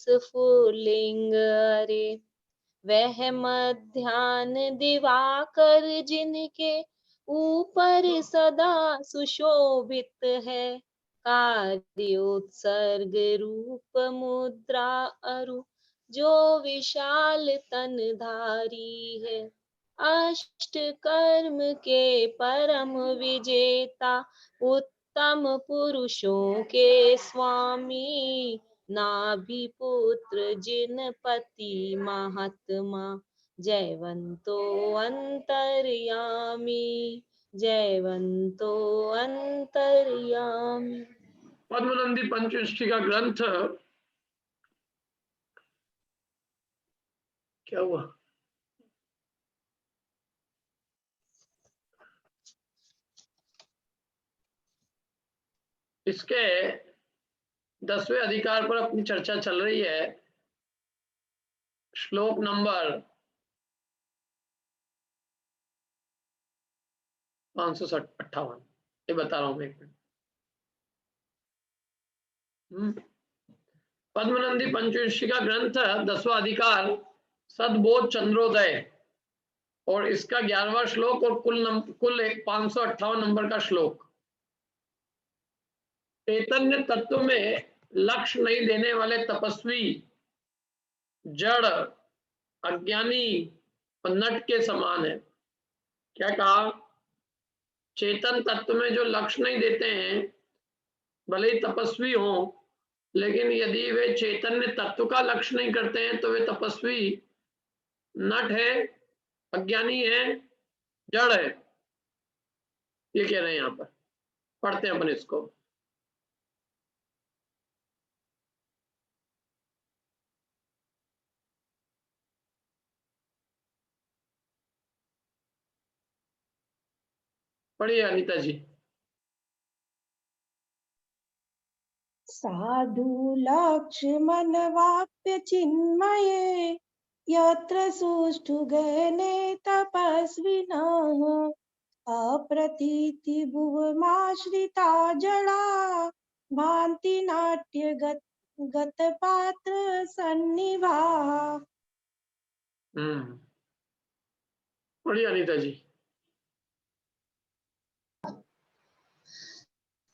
स्फुलिंग अरे। वह मध्याह्न दिवाकर जिनके ऊपर सदा सुशोभित है। कार्योत्सर्ग रूप मुद्रा अरु जो विशाल तन धारी है। अष्ट कर्म के परम विजेता उत्तम पुरुषों के स्वामी। नाभि पुत्र जिन पति महात्मा जयवंतो अंतर्यामी। जयवंतो अंतर्यामी। पद्मनंदी पंचविंशति का ग्रंथ क्या हुआ? इसके 10वें अधिकार पर अपनी चर्चा चल रही है। श्लोक नंबर 558, ये बता रहा हूं मैं, एक मिनट। पद्मनंदी पंचविंशति का ग्रंथ 10वां अधिकार सद्बोध चंद्रोदय, और इसका 11वां श्लोक और कुल 558 नंबर का श्लोक। चैतन्य तत्व में लक्ष्य नहीं देने वाले तपस्वी जड़, अज्ञानी और नट के समान है। क्या कहा? चेतन तत्व में जो लक्ष्य नहीं देते हैं, भले ही तपस्वी हों, लेकिन यदि वे चैतन्य तत्व का लक्ष्य नहीं करते हैं तो वे तपस्वी नट है, अज्ञानी है, जड़ है। ये कह रहे हैं यहाँ पर। पढ़ते हैं अपन इसको। पढ़िए अनीता जी। साधु लक्ष्मण वाप्य चिन्मये यत्र सुष्ठु गहने तपस्विनः। अप्रतीति भुवमाश्रिता जड़ा भांति नाट्य गत पात्र सन्निभा। पढ़िए अनीता जी।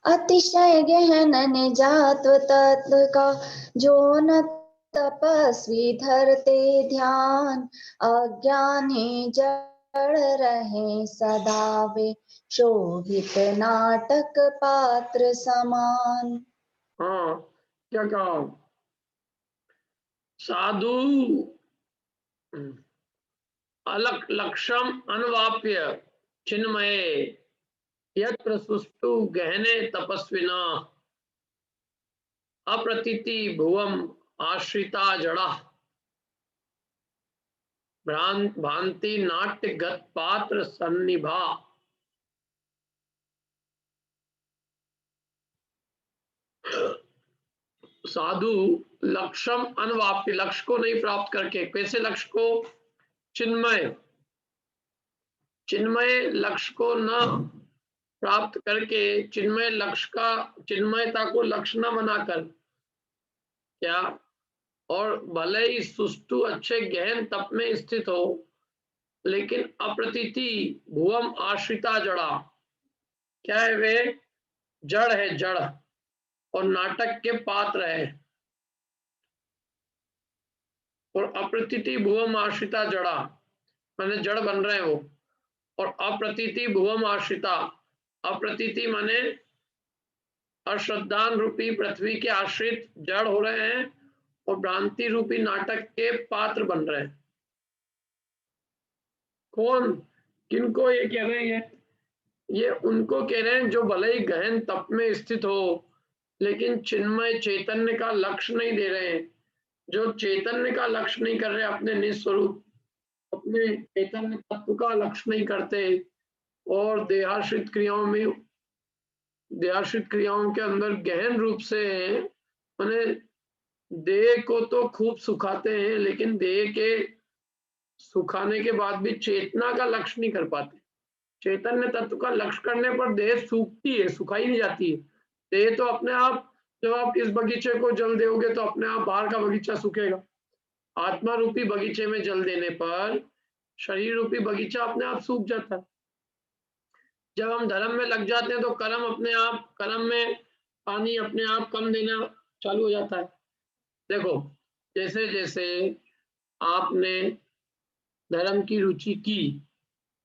अतिशय गहन निजात तत्व का जो न तपस्वी धरते ध्यान। अज्ञानी जड़ रहे सदा वे शोभित नाटक पात्र समान। हाँ, क्या कहा? साधु अलक लक्षम अनवाप्य चिन्मये यत्र सुष्ठु गहने तपस्विना। अप्रतीति भुवम आश्रिता जड़ा भांति नाट्य गत पात्र सन्निभा। साधु लक्ष्यम अनवाप्य, लक्ष्य को नहीं प्राप्त करके। कैसे लक्ष्य को? चिन्मय, चिन्मय लक्ष्य को न प्राप्त करके, चिन्मय लक्ष्य का, चिन्मयता को लक्ष्य न बनाकर, क्या, और भले ही सुष्टु अच्छे गहन तप में स्थित हो, लेकिन अप्रतीति भुवम आश्रिता जड़ा, क्या है वे? जड़ है, जड़, और नाटक के पात्र है। और अप्रतीति भुवम आश्रिता जड़ा माने जड़ बन रहे हैं वो, और अप्रतीति भुवम आश्रिता, अप्रतीति माने अश्रद्धान रूपी पृथ्वी के आश्रित जड़ हो रहे हैं, और भ्रांति रूपी नाटक के पात्र बन रहे हैं। कौन? किनको ये कह रहे हैं? ये उनको कह रहे हैं जो भले ही गहन तप में स्थित हो, लेकिन चिन्मय चैतन्य का लक्ष्य नहीं दे रहे हैं। जो चैतन्य का लक्ष्य नहीं कर रहे, अपने निस्वरूप, अपने चैतन्य तत्व का लक्ष्य नहीं करते, और देहाश्रित क्रियाओं के अंदर गहन रूप से, माने देह को तो खूब सुखाते हैं, लेकिन देह के सुखाने के बाद भी चेतना का लक्ष्य नहीं कर पाते। चैतन्य तत्व का लक्ष्य करने पर देह सूखती है, सुखाई नहीं जाती है। देह तो अपने आप जब आप इस बगीचे को जल दोगे तो अपने आप बाहर का बगीचा सूखेगा। आत्मा रूपी बगीचे में जल देने पर शरीर रूपी बगीचा अपने आप सूख जाता है। जब हम धर्म में लग जाते हैं तो कर्म में पानी अपने आप कम देना चालू हो जाता है। देखो, जैसे जैसे आपने धर्म की रुचि की,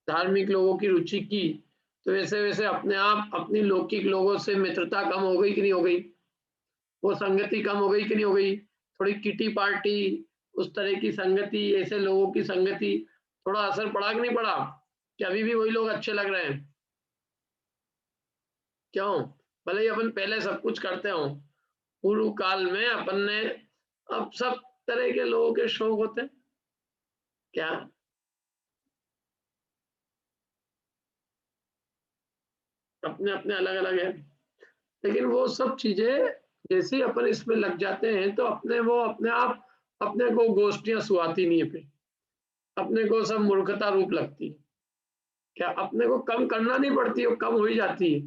धार्मिक लोगों की रुचि की, तो वैसे वैसे अपने आप अपनी लौकिक लोगों से मित्रता कम हो गई कि नहीं हो गई? वो संगति कम हो गई कि नहीं हो गई? थोड़ी किटी पार्टी, उस तरह की संगति, ऐसे लोगों की संगति, थोड़ा असर पड़ा कि नहीं पड़ा? कि अभी भी वही लोग अच्छे लग रहे हैं? क्यों? भले ही अपन पहले सब कुछ करते हो, पूर्व काल में अपन ने, अब सब तरह के लोगों के शौक होते हैं क्या? अपने अपने अलग अलग है, लेकिन वो सब चीजें जैसे ही अपन इसमें लग जाते हैं तो अपने आप अपने को गोष्ठियां सुहाती नहीं है, फिर अपने को सब मूर्खता रूप लगती है। क्या अपने को कम करना नहीं पड़ती, वो कम हो ही जाती है।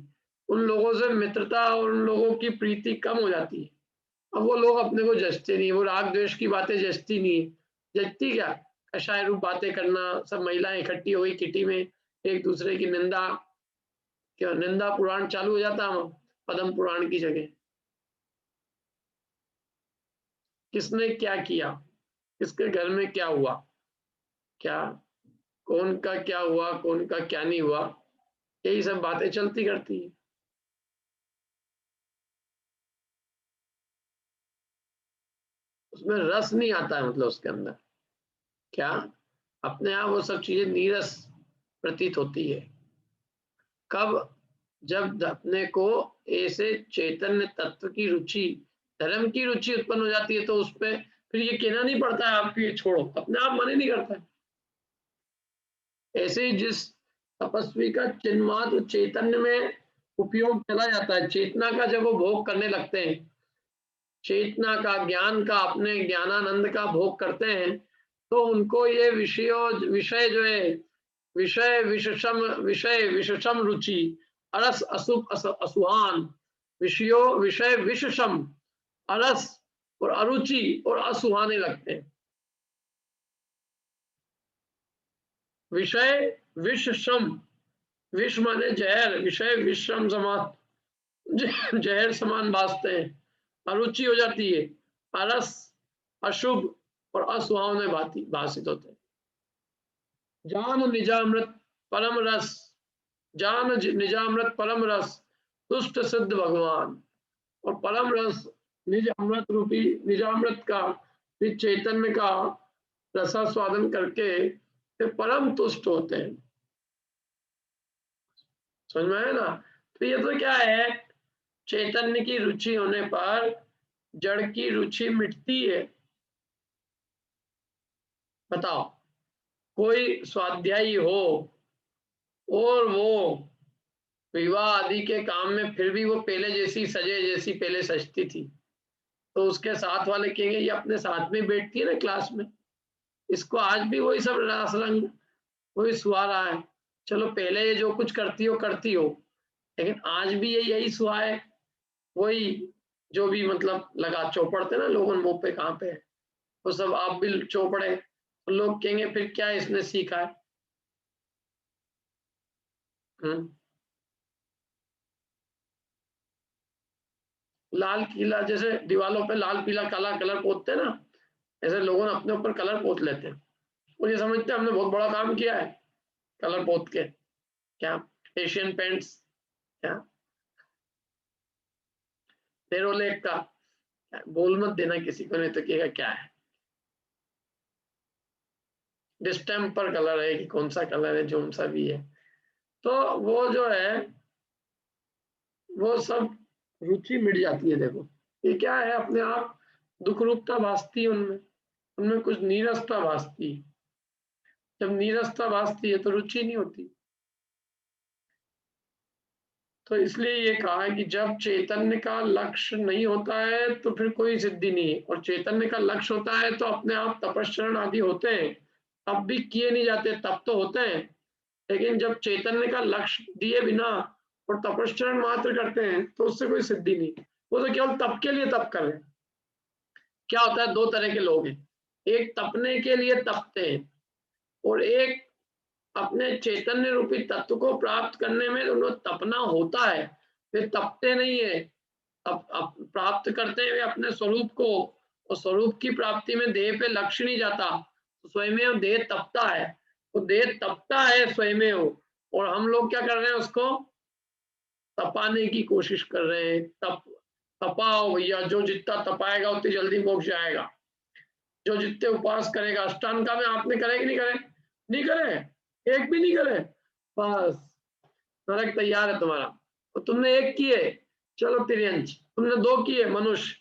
उन लोगों से मित्रता और उन लोगों की प्रीति कम हो जाती है। अब वो लोग अपने को जचते नहीं, वो राग द्वेष की बातें जचती नहीं है। जचती क्या? कषाय रूप बातें करना, सब महिलाएं इकट्ठी हो गई किटी में, एक दूसरे की निंदा, क्या निंदा पुराण चालू हो जाता है पद्म पुराण की जगह। किसने क्या किया, किसके घर में क्या हुआ, क्या कौन का क्या हुआ, कौन का क्या नहीं हुआ, यही सब बातें चलती करती है। उसमें रस नहीं आता है, मतलब उसके अंदर क्या, अपने आप वो सब चीजें नीरस प्रतीत होती है। कब? जब अपने को ऐसे चैतन्य तत्व की रुचि, धर्म की रुचि उत्पन्न हो जाती है, तो उस पर फिर ये कहना नहीं पड़ता है आपको ये छोड़ो, अपने आप मन ही नहीं करता है। ऐसे ही जिस तपस्वी का चिन्मात्र चैतन्य में उपयोग चला जाता है, चेतना का जब वो भोग करने लगते हैं, चेतना का, ज्ञान का, अपने ज्ञानानंद का भोग करते हैं, तो उनको ये विषय जो है, विषय विषम रुचि, अरस अशुभ असुहान, विषय विषम, अरस और अरुचि और असुहाने लगते हैं। विषय विषम, विष माने जहर, विषय विषम समान, जहर समान भासते हैं। अरुचि हो जाती है, अरस अशुभ और असुहावने भाषित होते हैं। जान निजामृत परम रस, जान निजामृत परम रस, तुष्ट सिद्ध भगवान। और परम रस निज अमृत रूपी, निजामृत का, निज चैतन्य का रसास्वादन करके वे परम तुष्ट होते हैं। समझ में आया ना? तो ये तो क्या है, चैतन्य की रुचि होने पर जड़ की रुचि मिटती है। बताओ, कोई स्वाध्यायी हो और वो विवाह आदि के काम में फिर भी वो पहले जैसी सजे, जैसी पहले सजती थी, तो उसके साथ वाले कहेंगे ये अपने साथ में बैठती है ना क्लास में, इसको आज भी वही सब रस रंग वही सुहा रहा है। चलो पहले ये जो कुछ करती हो, लेकिन आज भी ये यही सुहा है, वही जो भी मतलब लगा चौपड़ते ना लोगों मुंह पे, कहाँ पे है वो सब, आप भी चौपड़े, तो लोग कहेंगे फिर क्या इसने सीखा है। लाल किला, जैसे दीवालों पे लाल पीला काला कलर पोतते हैं ना, ऐसे लोगों ने अपने ऊपर कलर पोत लेते हैं और ये समझते हैं हमने बहुत बड़ा काम किया है कलर पोत के। क्या एशियन पेंट्स, क्या नेरोलैक का, बोल मत देना किसी को, नहीं तो कहेगा क्या है, डिस्टेम्पर कलर है कि कौन सा कलर है, जो सा भी है। तो वो जो है वो सब रुचि मिट जाती है। देखो ये क्या है, अपने आप दुख रूपता भासती है उनमें, उनमें कुछ नीरसता भासती है। जब नीरसता भासती है तो रुचि नहीं होती। तो इसलिए ये कहा है कि जब चैतन्य का लक्ष्य नहीं होता है तो फिर कोई सिद्धि नहीं है, और चैतन्य का लक्ष्य होता है तो अपने आप तपस्चरण आदि होते हैं, तब भी किए नहीं जाते, तब तो होते हैं। लेकिन जब चैतन्य का लक्ष्य दिए बिना और तपस्चरण मात्र करते हैं तो उससे कोई सिद्धि नहीं। वो तो केवल तप के लिए तप कर रहे हैं। क्या होता है, दो तरह के लोग हैं, एक तपने के लिए तपते हैं और एक अपने चैतन्य रूपी तत्व को प्राप्त करने में उन्हें तपना होता है, वे तपते नहीं है। अब प्राप्त करते हैं वे अपने स्वरूप को, और स्वरूप की प्राप्ति में देह पे लक्ष्य नहीं जाता, तो स्वयं देह तपता है, तो देह तपता है स्वयं, और हम लोग क्या कर रहे हैं, उसको तपाने की कोशिश कर रहे हैं। तपाओ भैया, जो जितना तपाएगा उतनी जल्दी मोक्ष जाएगा, जो जितने उपवास करेगा। अष्टांग का में आपने करे कि नहीं करे? नहीं करे, एक भी नहीं करे, बस नरक तैयार है तुम्हारा। तो तुमने एक किए, चलो तिर्यंच, तुमने दो किए मनुष्य,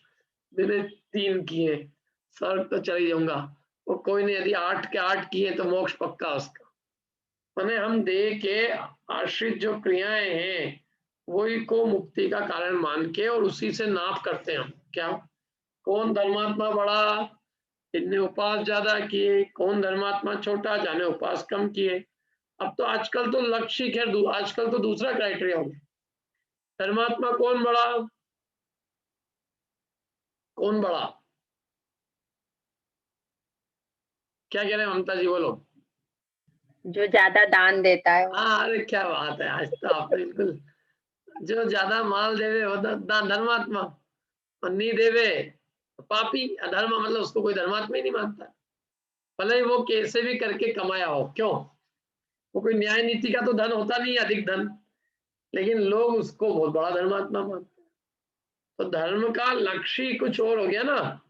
मैंने 3 किए, स्वर्ग तो चली जाऊंगा। वो कोई नहीं, यदि 8 के 8 किए तो मोक्ष पक्का उसका। मैंने हम देह के आश्रित जो क्रियाएं हैं वही को मुक्ति का कारण मान के और उसी से नाप करते हैं हम। क्या कौन धर्मात्मा बड़ा, जिनने उपास ज्यादा किए, कौन धर्मात्मा छोटा, जाने उपास कम किए। अब तो आजकल तो लक्ष्य, खैर आजकल तो दूसरा क्राइटेरिया हो गया, धर्मात्मा कौन बड़ा, कौन बड़ा। क्या कह रहे हैं ममता जी, बोलो। जो ज्यादा दान देता है। हाँ, अरे क्या बात है, आज तो आपने बिल्कुल, जो ज्यादा माल देवे वो धर्मात्मा, और नहीं देवे पापी। अधर्म मतलब उसको कोई धर्मात्मा ही नहीं मानता, भले ही वो कैसे भी करके कमाया हो। क्यों, वो कोई न्याय नीति का तो धन होता नहीं है, अधिक धन, लेकिन लोग उसको बहुत बड़ा धर्मात्मा मानते हैं। तो धर्म का लक्ष्य ही कुछ और हो गया ना।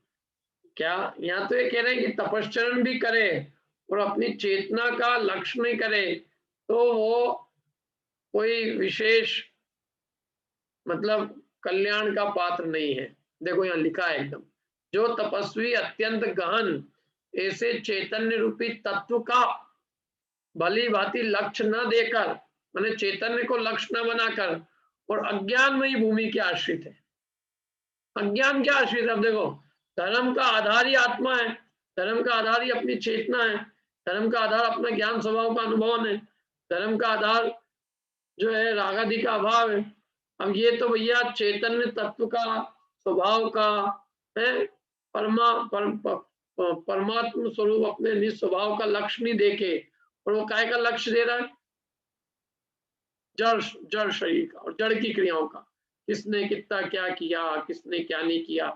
क्या यहाँ तो ये कह रहे हैं कि तपश्चरण भी करे और अपनी चेतना का लक्ष्य नहीं करे तो वो कोई विशेष मतलब कल्याण का पात्र नहीं है। देखो यहाँ लिखा है एकदम, जो तपस्वी अत्यंत गहन ऐसे चैतन्य रूपी तत्व का भली भांति लक्ष्य न देकर, मैंने चैतन्य को लक्ष्य न बनाकर और अज्ञानमयी भूमि के आश्रित है। अज्ञान क्या आश्रित है? अब देखो, धर्म का आधार ही आत्मा है, धर्म का आधार ही अपनी चेतना है, धर्म का आधार अपना ज्ञान स्वभाव का अनुभव है, धर्म का आधार जो है रागादि का अभाव है। अब ये तो भैया चैतन्य तत्व का स्वभाव का है, परमात्म स्वरूप अपने निज स्वभाव का लक्ष्य नहीं देके, और वो काय का लक्ष्य दे रहा है? जड़ शरीर का और जड़ की क्रियाओं का, किसने कितना क्या किया, किसने क्या नहीं किया,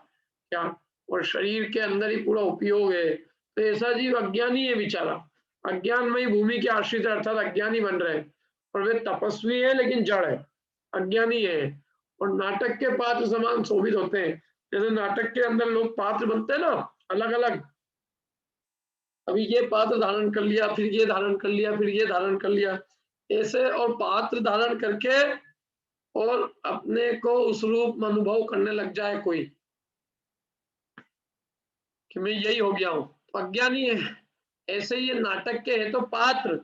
क्या, और शरीर के अंदर ही पूरा उपयोग है। तो ऐसा जीव अज्ञानी है बेचारा, अज्ञानमयी भूमि के आश्रित अर्थात अज्ञानी बन रहे हैं, और वे तपस्वी है लेकिन जड़ है, अज्ञानी है, और नाटक के पात्र समान शोभित होते हैं। जैसे नाटक के अंदर लोग पात्र बनते हैं ना अलग अलग, अभी ये पात्र धारण कर लिया, फिर ये धारण कर लिया, फिर ये धारण कर लिया, ऐसे और पात्र धारण करके और अपने को उस रूप अनुभव करने लग जाए कोई कि मैं यही हो गया हूं, तो अज्ञानी है। ऐसे ही ये नाटक के है तो पात्र,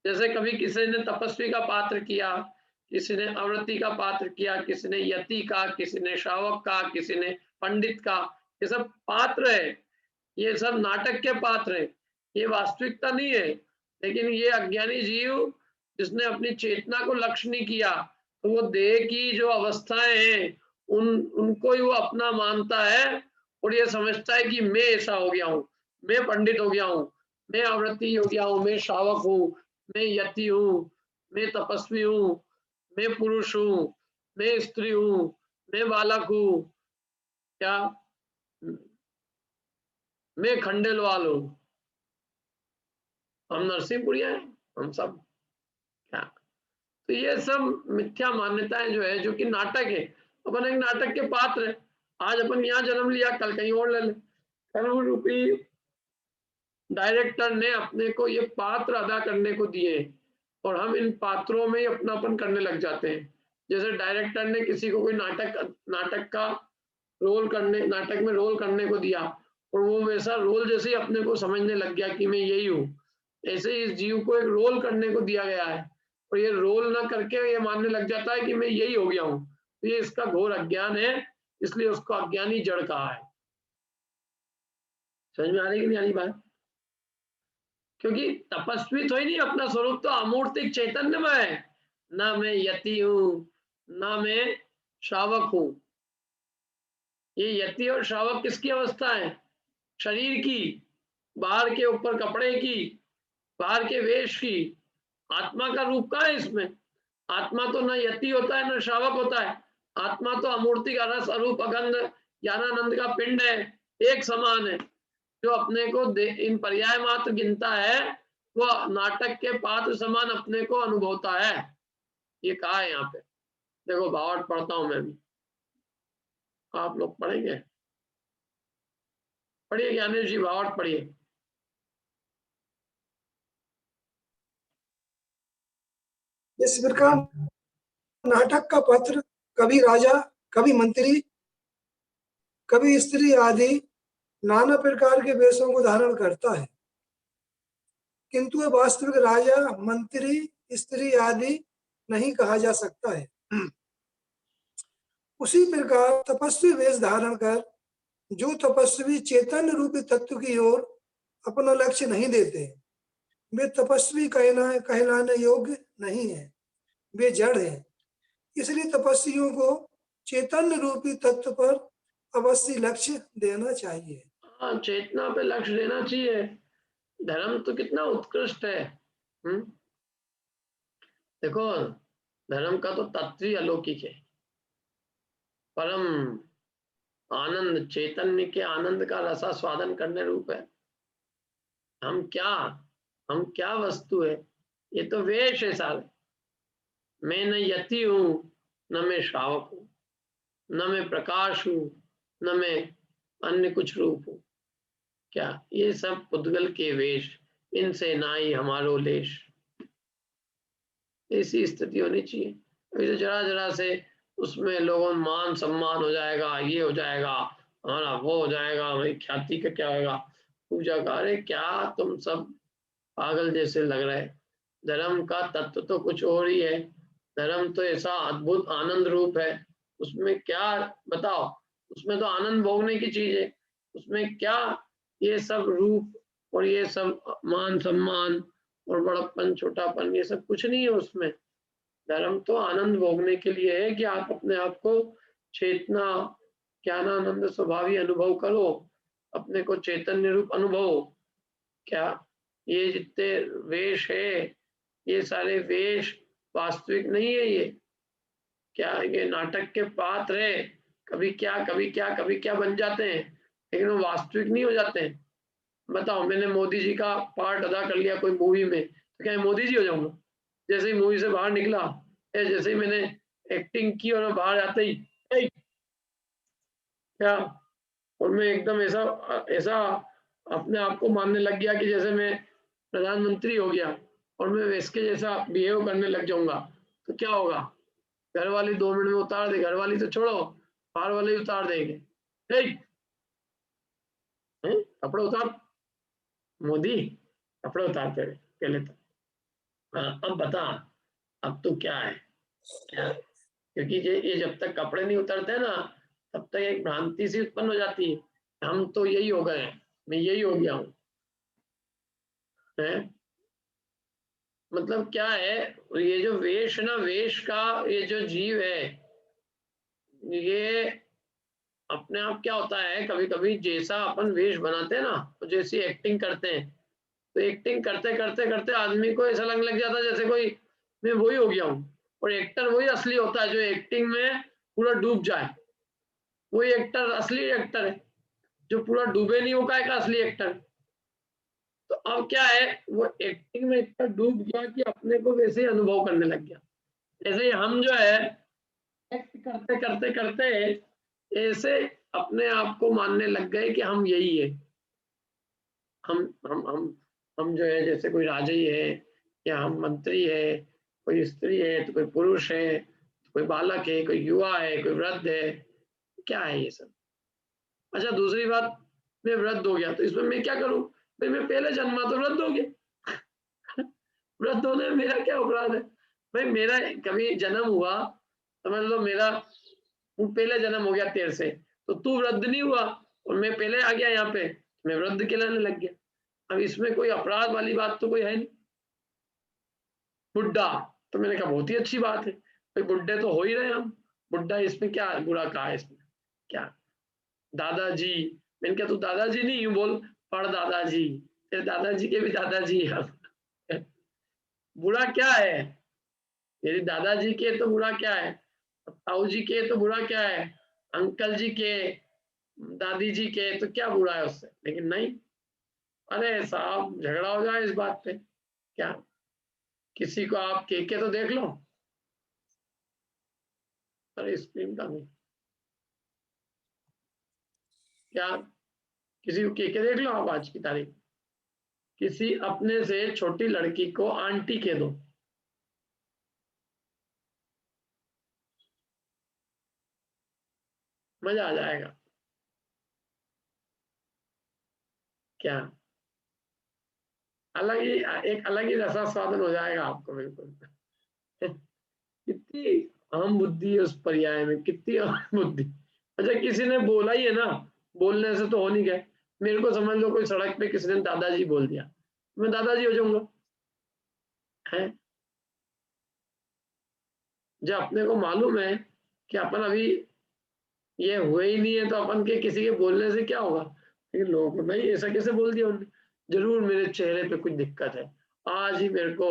जैसे कभी किसी ने तपस्वी का पात्र किया, किसी ने अव्रति का पात्र किया, किसी ने यति का, किसी ने श्रावक का, किसी ने पंडित का, ये सब पात्र है, ये सब नाटक के पात्र है, ये वास्तविकता नहीं है। लेकिन ये अज्ञानी जीव जिसने अपनी चेतना को लक्ष्य नहीं किया, तो वो देह की जो अवस्थाएं हैं उनको ही वो अपना मानता है, और ये समझता है कि मैं ऐसा हो गया हूँ, मैं पंडित हो गया हूँ, मैं अव्रति हो गया हूँ, मैं श्रावक हूँ, मैं यति हूँ, मैं तपस्वी हूँ, मैं पुरुष हूँ, मैं स्त्री हूँ, मैं बालक हूँ, क्या मैं खंडेलवाल हूँ, हम नरसिंहपुरिया हैं, हम सब क्या। तो ये सब मिथ्या मान्यताएं जो है, जो कि नाटक है, अपन एक नाटक के पात्र है। आज अपन यहाँ जन्म लिया, कल कहीं और ले ले। कर्म रूपी डायरेक्टर ने अपने को ये पात्र अदा करने को दिए, और हम इन पात्रों में ही अपनापन करने लग जाते हैं। जैसे डायरेक्टर ने किसी को कोई नाटक का रोल करने, नाटक में रोल करने को दिया, और वो वैसा रोल जैसे ही अपने को समझने लग गया कि मैं यही हूँ, ऐसे ही इस जीव को एक रोल करने को दिया गया है, और ये रोल ना करके ये मानने लग जाता है कि मैं यही हो गया हूँ। तो ये इसका घोर अज्ञान है, इसलिए उसको अज्ञानी जड़ कहा है। समझ में आ रही कि नहीं आ रही बात? क्योंकि तपस्वी तो ही नहीं, अपना स्वरूप तो अमूर्तिक चैतन्य में है, ना मैं यति हूँ, ना मैं श्रावक हूँ, ये यति और श्रावक किसकी अवस्था है? शरीर की, बाहर के ऊपर कपड़े की, बाहर के वेश की। आत्मा का रूप कहाँ है इसमें? आत्मा तो न यति होता है न श्रावक होता है। आत्मा तो अमूर्ति का रस अरूप अगंध ज्ञानानंद का पिंड है, एक समान है। जो अपने को इन पर्याय मात्र गिनता है वो नाटक के पात्र समान अपने को अनुभवता है। ये कहा है यहाँ पे। देखो भावार्थ पढ़ता हूं मैं भी, आप लोग पढ़ेंगे? पढ़िए ज्ञानेश जी, भावार्थ पढ़िए। इस प्रकार नाटक का पात्र कभी राजा, कभी मंत्री, कभी स्त्री आदि नाना प्रकार के वेशों को धारण करता है, किंतु वह वास्तविक राजा, मंत्री, स्त्री आदि नहीं कहा जा सकता है। उसी प्रकार तपस्वी वेश धारण कर जो तपस्वी चैतन्य रूपी तत्व की ओर अपना लक्ष्य नहीं देते, वे तपस्वी कहलाने योग्य नहीं है, वे जड़ हैं। इसलिए तपस्वियों को चैतन्य रूपी तत्व पर अवश्य लक्ष्य देना चाहिए। हाँ, चेतना पे लक्ष्य देना चाहिए। धर्म तो कितना उत्कृष्ट है। देखो धर्म का तो तत्व ही अलौकिक है, परम आनंद, चैतन्य के आनंद का रसा स्वादन करने रूप है। हम क्या वस्तु है? ये तो वेश है सारे। मैं न यति हूं, न मैं श्रावक हूं, न मैं प्रकाश हूं, न मैं अन्य कुछ रूप हूं। क्या ये सब पुद्गल के वेश, इनसे नाई हमारो लेश। ऐसी स्थिति होनी चाहिए। अभी तो जरा जरा से उसमें लोगों में मान सम्मान हो जाएगा, ये हो जाएगा, हमारा वो हो जाएगा, हमारी ख्याति का क्या होगा, पूजा का। अरे क्या तुम सब पागल जैसे लग रहे। धर्म का तत्व तो कुछ और ही है। धर्म तो ऐसा अद्भुत आनंद रूप है, उसमें क्या बताओ, उसमें तो आनंद भोगने की चीज है। उसमें क्या ये सब रूप और ये सब मान सम्मान और बड़प्पन छोटापन, ये सब कुछ नहीं है उसमें। धर्म तो आनंद भोगने के लिए है कि आप अपने आप को चेतना ज्ञानानंद स्वभावी अनुभव करो, अपने को चैतन्य रूप अनुभव। क्या ये जितने वेश है, ये सारे वेश वास्तविक नहीं है। ये क्या ये नाटक के पात्र है? कभी क्या कभी क्या कभी क्या बन जाते हैं, लेकिन वो वास्तविक नहीं हो जाते हैं। बताओ, मैंने मोदी जी का पार्ट अदा कर लिया कोई मूवी में, तो क्या मोदी जी हो जाऊंगा? जैसे ही मूवी से बाहर निकला, जैसे ही मैंने एक्टिंग की और बाहर आते ही क्या, और मैं एकदम ऐसा ऐसा अपने आप को मानने लग गया कि जैसे मैं प्रधानमंत्री हो गया और मैं वैसके जैसा बिहेव करने लग जाऊंगा, तो क्या होगा? घर वाले 2 मिनट में उतार दे। घर वाली तो छोड़ो, बाहर वाले ही उतार देंगे। कपड़े उतार, मोदी कपड़े उतारते रहे पहले तो। हाँ, अब बता, अब तो क्या है क्या? क्योंकि ये जब तक कपड़े नहीं उतरते ना, तब तक एक भ्रांति सी उत्पन्न हो जाती है, हम तो यही हो गए हैं, मैं यही हो गया हूँ। मतलब क्या है, ये जो वेश ना, वेश का ये जो जीव है, ये अपने आप क्या होता है, कभी कभी जैसा अपन वेश बनाते हैं ना, तो जैसी एक्टिंग करते हैं, तो एक्टिंग करते करते करते आदमी को ऐसा लगने लग जाता है जैसे कोई मैं वही हो गया हूँ। और एक्टर वही असली होता है जो एक्टिंग में पूरा डूब जाए, वही एक्टर असली एक्टर है। जो पूरा डूबे नहीं, वो का असली एक्टर। तो अब क्या है, वो एक्टिंग में इतना डूब गया कि अपने को वैसे ही अनुभव करने लग गया। ऐसे ही हम जो है एक्ट करते करते करते ऐसे अपने आप को मानने लग गए कि हम यही है। हम जो है जैसे कोई राजा ही है, या हम मंत्री है, कोई स्त्री है तो कोई पुरुष है, तो कोई बालक है, कोई युवा है, कोई वृद्ध है। क्या है ये सब? अच्छा दूसरी बात, मैं वृद्ध हो गया तो इसमें मैं क्या करूं? भाई मैं पहले जन्मा तो वृद्ध हो गया। वृद्ध होने में मेरा क्या अपराध है? भाई मेरा कभी जन्म हुआ, समझ लो मेरा पहले जन्म हो गया तेरे से, तो तू वृद्ध नहीं हुआ और मैं पहले आ गया यहाँ पे, मैं वृद्ध कहलाने लग गया। अब इसमें कोई अपराध वाली बात तो कोई है नहीं। बुढ़ा, तो मैंने कहा बहुत ही अच्छी बात है, भाई बुढ़े तो हो ही रहे हम, बुढ़ा इसमें क्या बुरा कहा है? इसमें क्या? दादाजी। मैंने कहा तू दादाजी नहीं यूं बोल, पढ़ दादाजी, तेरे दादाजी के भी दादाजी है। बुरा क्या है? मेरी दादाजी के तो बुरा क्या है, ताऊ जी के तो बुरा क्या है, अंकल जी के, दादी जी के तो क्या बुरा है उससे? लेकिन नहीं, अरे साहब झगड़ा हो जाए इस बात पे क्या? किसी को आप के तो देख लो, अरे स्क्रीन का नहीं क्या, किसी को के देख लो आप आज की तारीख, किसी अपने से छोटी लड़की को आंटी के दो, मजा आ जाएगा क्या? अलग ही, एक अलग ही रसास्वादन हो जाएगा आपको बिल्कुल। कितनी अहम बुद्धि है उस पर्याय में, कितनी अहम बुद्धि। अच्छा किसी ने बोला ही है ना, बोलने से तो हो नहीं गए। मेरे को समझ लो कोई सड़क पे किसी ने दादाजी बोल दिया, मैं दादाजी हो जाऊंगा है? जब अपने को मालूम है कि अपन अभी ये हुए ही नहीं है तो अपन के किसी के बोलने से क्या होगा? लेकिन लोगों को नहीं, ऐसा कैसे बोल दिया उन्होंने, जरूर मेरे चेहरे पे कुछ दिक्कत है, आज ही मेरे को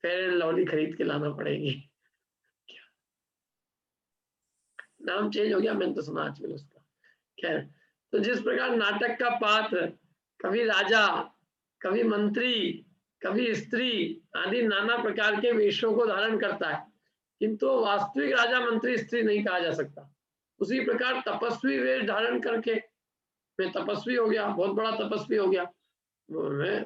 फेयर एंड लवली खरीद के लाना पड़ेगी। नाम चेंज हो गया, मैंने तो सुना आजकल उसका। खैर, तो जिस प्रकार नाटक का पात्र कभी राजा, कभी मंत्री, कभी स्त्री आदि नाना प्रकार के वेशों को धारण करता है, किंतु वास्तविक राजा मंत्री स्त्री नहीं कहा जा सकता। उसी प्रकार तपस्वी वेश धारण करके मैं तपस्वी हो गया, बहुत बड़ा तपस्वी हो गया, मैं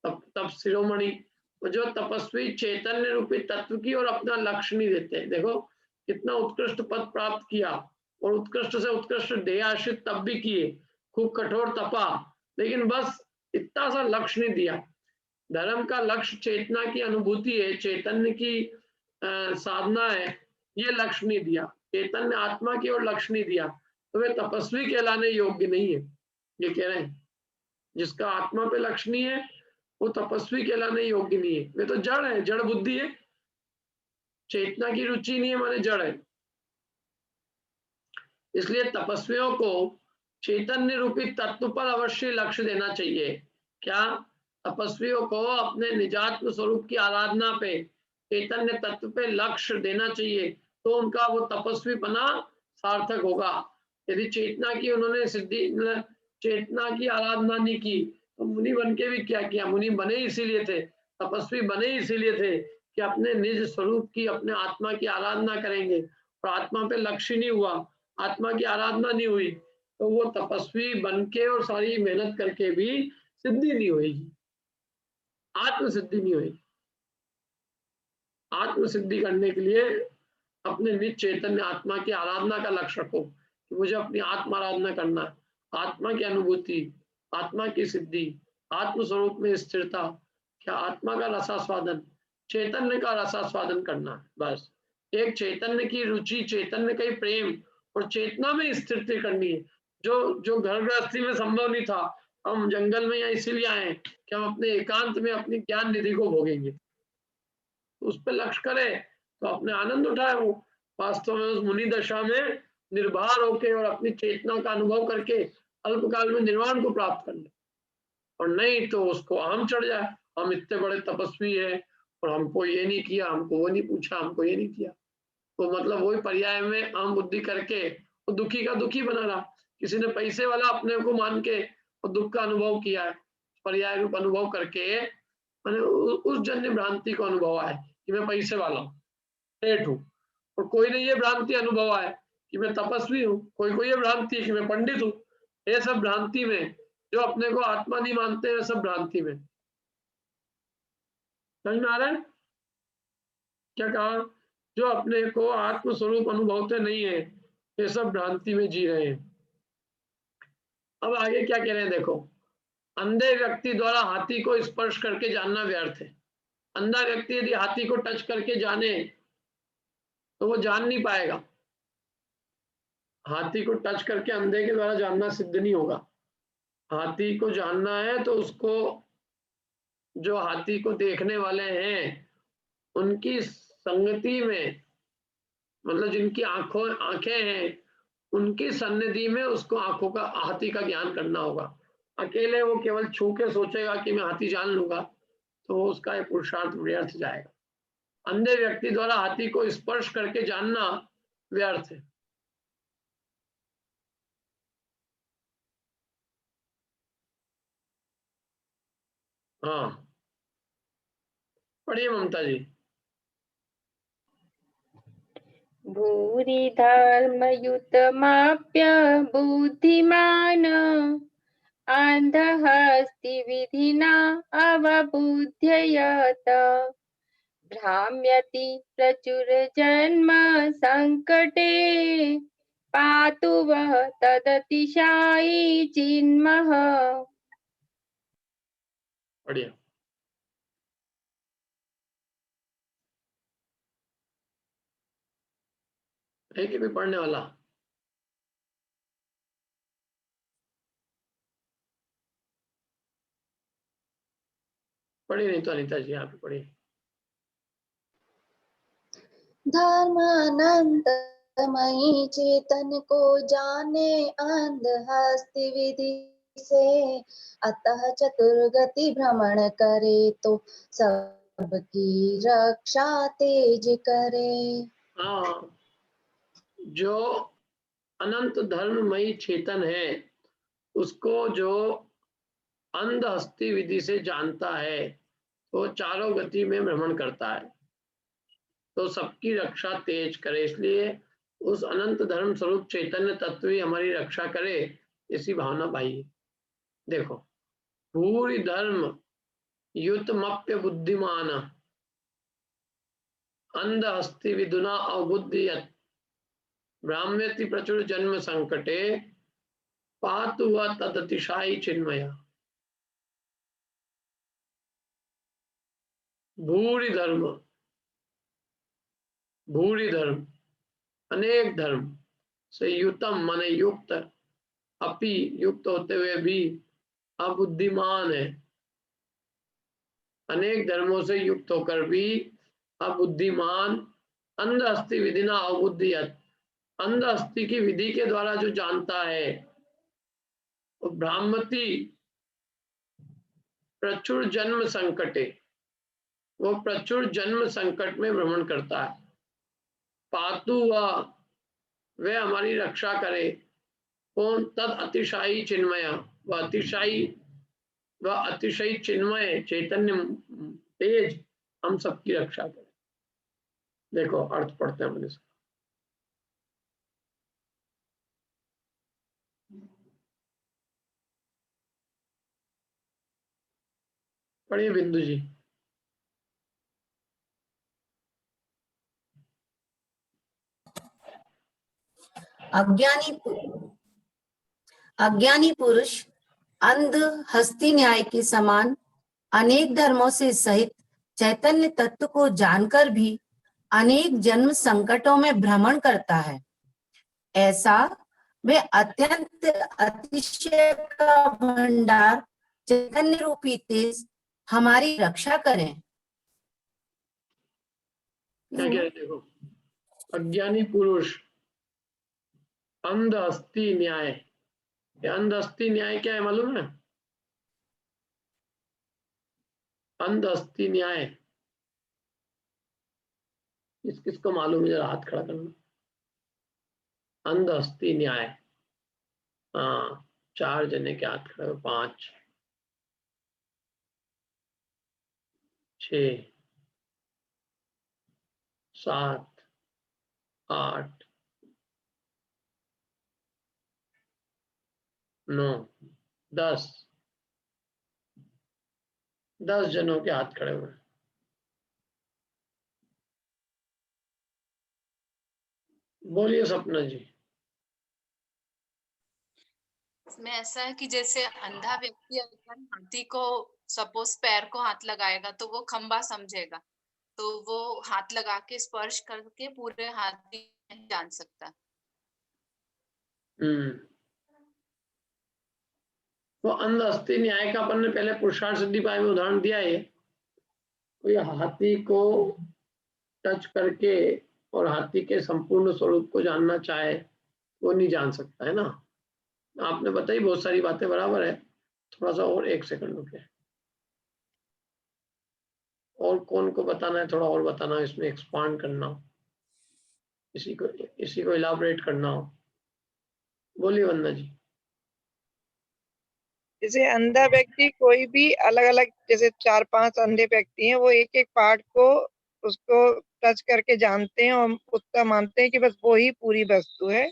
तप शिरोमणि। जो तपस्वी चैतन्य रूपी तत्व की और अपना लक्ष्य नहीं देते, देखो कितना उत्कृष्ट पद प्राप्त किया और उत्कृष्ट से उत्कृष्ट देह आश्रित तप भी किए, खूब कठोर तपा, लेकिन बस इतना सा लक्ष्य नहीं दिया। धर्म का लक्ष्य चेतना की अनुभूति है, चैतन्य की साधना है, ये लक्ष्य नहीं दिया, चैतन्य आत्मा की ओर लक्ष्य नहीं दिया, तो वे तपस्वी कहलाने योग्य नहीं है। ये कह रहे हैं जिसका आत्मा पे लक्ष्य नहीं है वो तपस्वी कहलाने योग्य नहीं है, वे तो जड़ है, जड़ बुद्धि है, चेतना की रुचि नहीं है माने जड़ है। इसलिए तपस्वियों को चैतन्य रूपी तत्व पर अवश्य लक्ष्य देना चाहिए। क्या? तपस्वियों को अपने निजात्म स्वरूप की आराधना पे, चैतन्य तत्व पे लक्ष्य देना चाहिए, तो उनका वो तपस्वी बना सार्थक होगा। यदि चेतना की उन्होंने सिद्धि, चेतना की आराधना नहीं की तो मुनि बन के भी क्या किया? मुनि बने इसीलिए थे, तपस्वी बने इसीलिए थे कि अपने निज स्वरूप की, अपने आत्मा की आराधना करेंगे, और आत्मा पे लक्ष्य नहीं हुआ, आत्मा की आराधना नहीं हुई, तो वो तपस्वी बन के और सारी मेहनत करके भी सिद्धि नहीं होगी, आत्म सिद्धि नहीं होगी। आत्म सिद्धि करने के लिए अपने निज चैतन्य आत्मा की आराधना का लक्ष्य रखो कि मुझे अपनी आत्मा आराधना करना है, आत्मा की अनुभूति, आत्मा की सिद्धि, आत्म स्वरूप में स्थिरता, क्या आत्मा का रसास्वादन, चैतन्य का रसास्वादन करना है। बस एक चैतन्य की रुचि, चैतन्य का ही प्रेम और चेतना में स्थिरता करनी है, जो घर गृहस्थी में संभव नहीं था। हम जंगल में यहाँ इसीलिए आए कि हम अपने एकांत में अपनी ज्ञान निधि को भोगेंगे, उस पर लक्ष्य करे तो अपने आनंद उठाए। वो वास्तव में उस मुनि दशा में निर्भर होके और अपनी चेतना का अनुभव करके अल्पकाल में निर्वाण को प्राप्त कर ले, और नहीं तो उसको आम चढ़ जाए, हम इतने बड़े तपस्वी हैं और हमको ये नहीं किया, हमको वो नहीं पूछा, हमको ये नहीं किया, तो मतलब वही पर्याय में आम बुद्धि करके वो दुखी का दुखी बना रहा। किसी ने पैसे वाला अपने को मान के और दुख का अनुभव किया है, पर्याय रूप अनुभव करके मैंने उस जन्य भ्रांति को अनुभव है कि मैं पैसे वाला हूँ, सेठ हूँ, और कोई ने ये भ्रांति अनुभव है कि मैं तपस्वी हूँ, कोई को ये भ्रांति है कि मैं पंडित हूँ। ये सब भ्रांति में, जो अपने को आत्मा नहीं मानते हैं, सब भ्रांति में। समझ में आ रहा है क्या कहा? जो अपने को आत्म स्वरूप अनुभवते नहीं है, ये सब भ्रांति में जी रहे हैं। अब आगे क्या कह रहे हैं देखो, अंधे व्यक्ति द्वारा हाथी को स्पर्श करके जानना व्यर्थ है। अंधा व्यक्ति यदि हाथी को टच करके जाने तो वो जान नहीं पाएगा। हाथी को टच करके अंधे के द्वारा जानना सिद्ध नहीं होगा। हाथी को जानना है तो उसको, जो हाथी को देखने वाले हैं उनकी संगति में, मतलब जिनकी आंखें हैं उनकी सन्निधि में उसको आंखों का हाथी का ज्ञान करना होगा। अकेले वो केवल छू के सोचेगा कि मैं हाथी जान लूंगा तो उसका एक पुरुषार्थ व्यर्थ जाएगा। अंधे व्यक्ति द्वारा हाथी को स्पर्श करके जानना व्यर्थ है। हाँ, पढ़िए ममता जी। भूरि धर्मयुतमाप्य बुद्धिमान अंधहस्ति विधिना अवबुध्ययत भ्राम्यति प्रचुर जन्म संकटे पातु वः तदतिशायी चिन्मः। बढ़िया। है कि भी पढ़ने वाला? पढ़िए, नहीं तो अनिता जी आप पढ़िए। धर्मानंतमयी चेतन को जाने अंध हस्ति विधि से, अतः चतुर्गति भ्रमण करे तो सबकी रक्षा तेज करे। हाँ, जो अनंत धर्ममयी चेतन है उसको जो अंध हस्ति विधि से जानता है तो चारों गति में भ्रमण करता है तो सबकी रक्षा तेज करे। इसलिए उस अनंत धर्म स्वरूप चैतन्य तत्व ही हमारी रक्षा करे, इसी भावना भाई। देखो, भूरि धर्म युतमप्य बुद्धिमान अंध हस्ति विदुना अवबुद्धि भ्राम्यति प्रचुर जन्म संकटे पातु व तदतिशायी चिन्मय। भूरि धर्म, भूरि धर्म अनेक धर्म से युतम माने युक्त, अपि युक्त होते हुए भी अबुद्धिमान है, अनेक धर्मों से युक्त होकर भी अबुद्धिमान अंध हस्ति विधिना अवबुद्धियत अंध हस्ति की विधि के द्वारा जो जानता है तो भ्रामति प्रचुर जन्म संकटे, वो प्रचुर जन्म संकट में भ्रमण करता है। पातु वह हमारी रक्षा करे, कौन? तद अतिशायी चिन्मय, वह अतिशायी वह अतिशय चिन्मय चैतन्य तेज हम सबकी रक्षा करे। देखो अर्थ पढ़ते हैं अपने से। पढ़िए बिंदु जी। अज्ञानी पुरुष अंध हस्ती न्याय के समान अनेक धर्मों से सहित चैतन्य तत्व को जानकर भी अनेक जन्म संकटों में भ्रमण करता है। ऐसा वे अत्यंत अतिशय का भंडार चैतन्य रूपी तेज हमारी रक्षा करें। क्या कह रहे? देखो, अज्ञानी पुरुष अंध हस्ती न्याय, अंध हस्ती न्याय क्या है मालूम है? अंध हस्ती न्याय किसको मालूम है? जरा हाथ खड़ा करना। अंध हस्ती न्याय, हाँ 4 जने के हाथ खड़े, 5 6 7 8 9 10 जनों के हाथ खड़े हुए। बोलिए सपना जी। इसमें ऐसा है कि जैसे अंधा व्यक्ति अगर हाथी को सपोज पैर को हाथ लगाएगा तो वो खंबा समझेगा, तो वो हाथ लगा के स्पर्श करके पूरे हाथी जान सकता है। तो अंध हस्ती न्याय का अपन ने पहले पुरुषार्थ सिद्धि पाए में उदाहरण दिया है। कोई हाथी को टच करके और हाथी के संपूर्ण स्वरूप को जानना चाहे वो नहीं जान सकता, है ना। आपने बताई बहुत सारी बातें, बराबर है। थोड़ा सा और 1 सेकंड रुके। और कौन को बताना है, थोड़ा और बताना, इसमें एक्सपांड करना हो, इसी को इलाबोरेट करना हो, बोलिए वंदना जी। जैसे अंधा व्यक्ति कोई भी अलग अलग, जैसे 4-5 अंधे व्यक्ति हैं, वो एक एक पार्ट को उसको टच करके जानते हैं और उसका मानते हैं कि बस वो ही पूरी वस्तु है।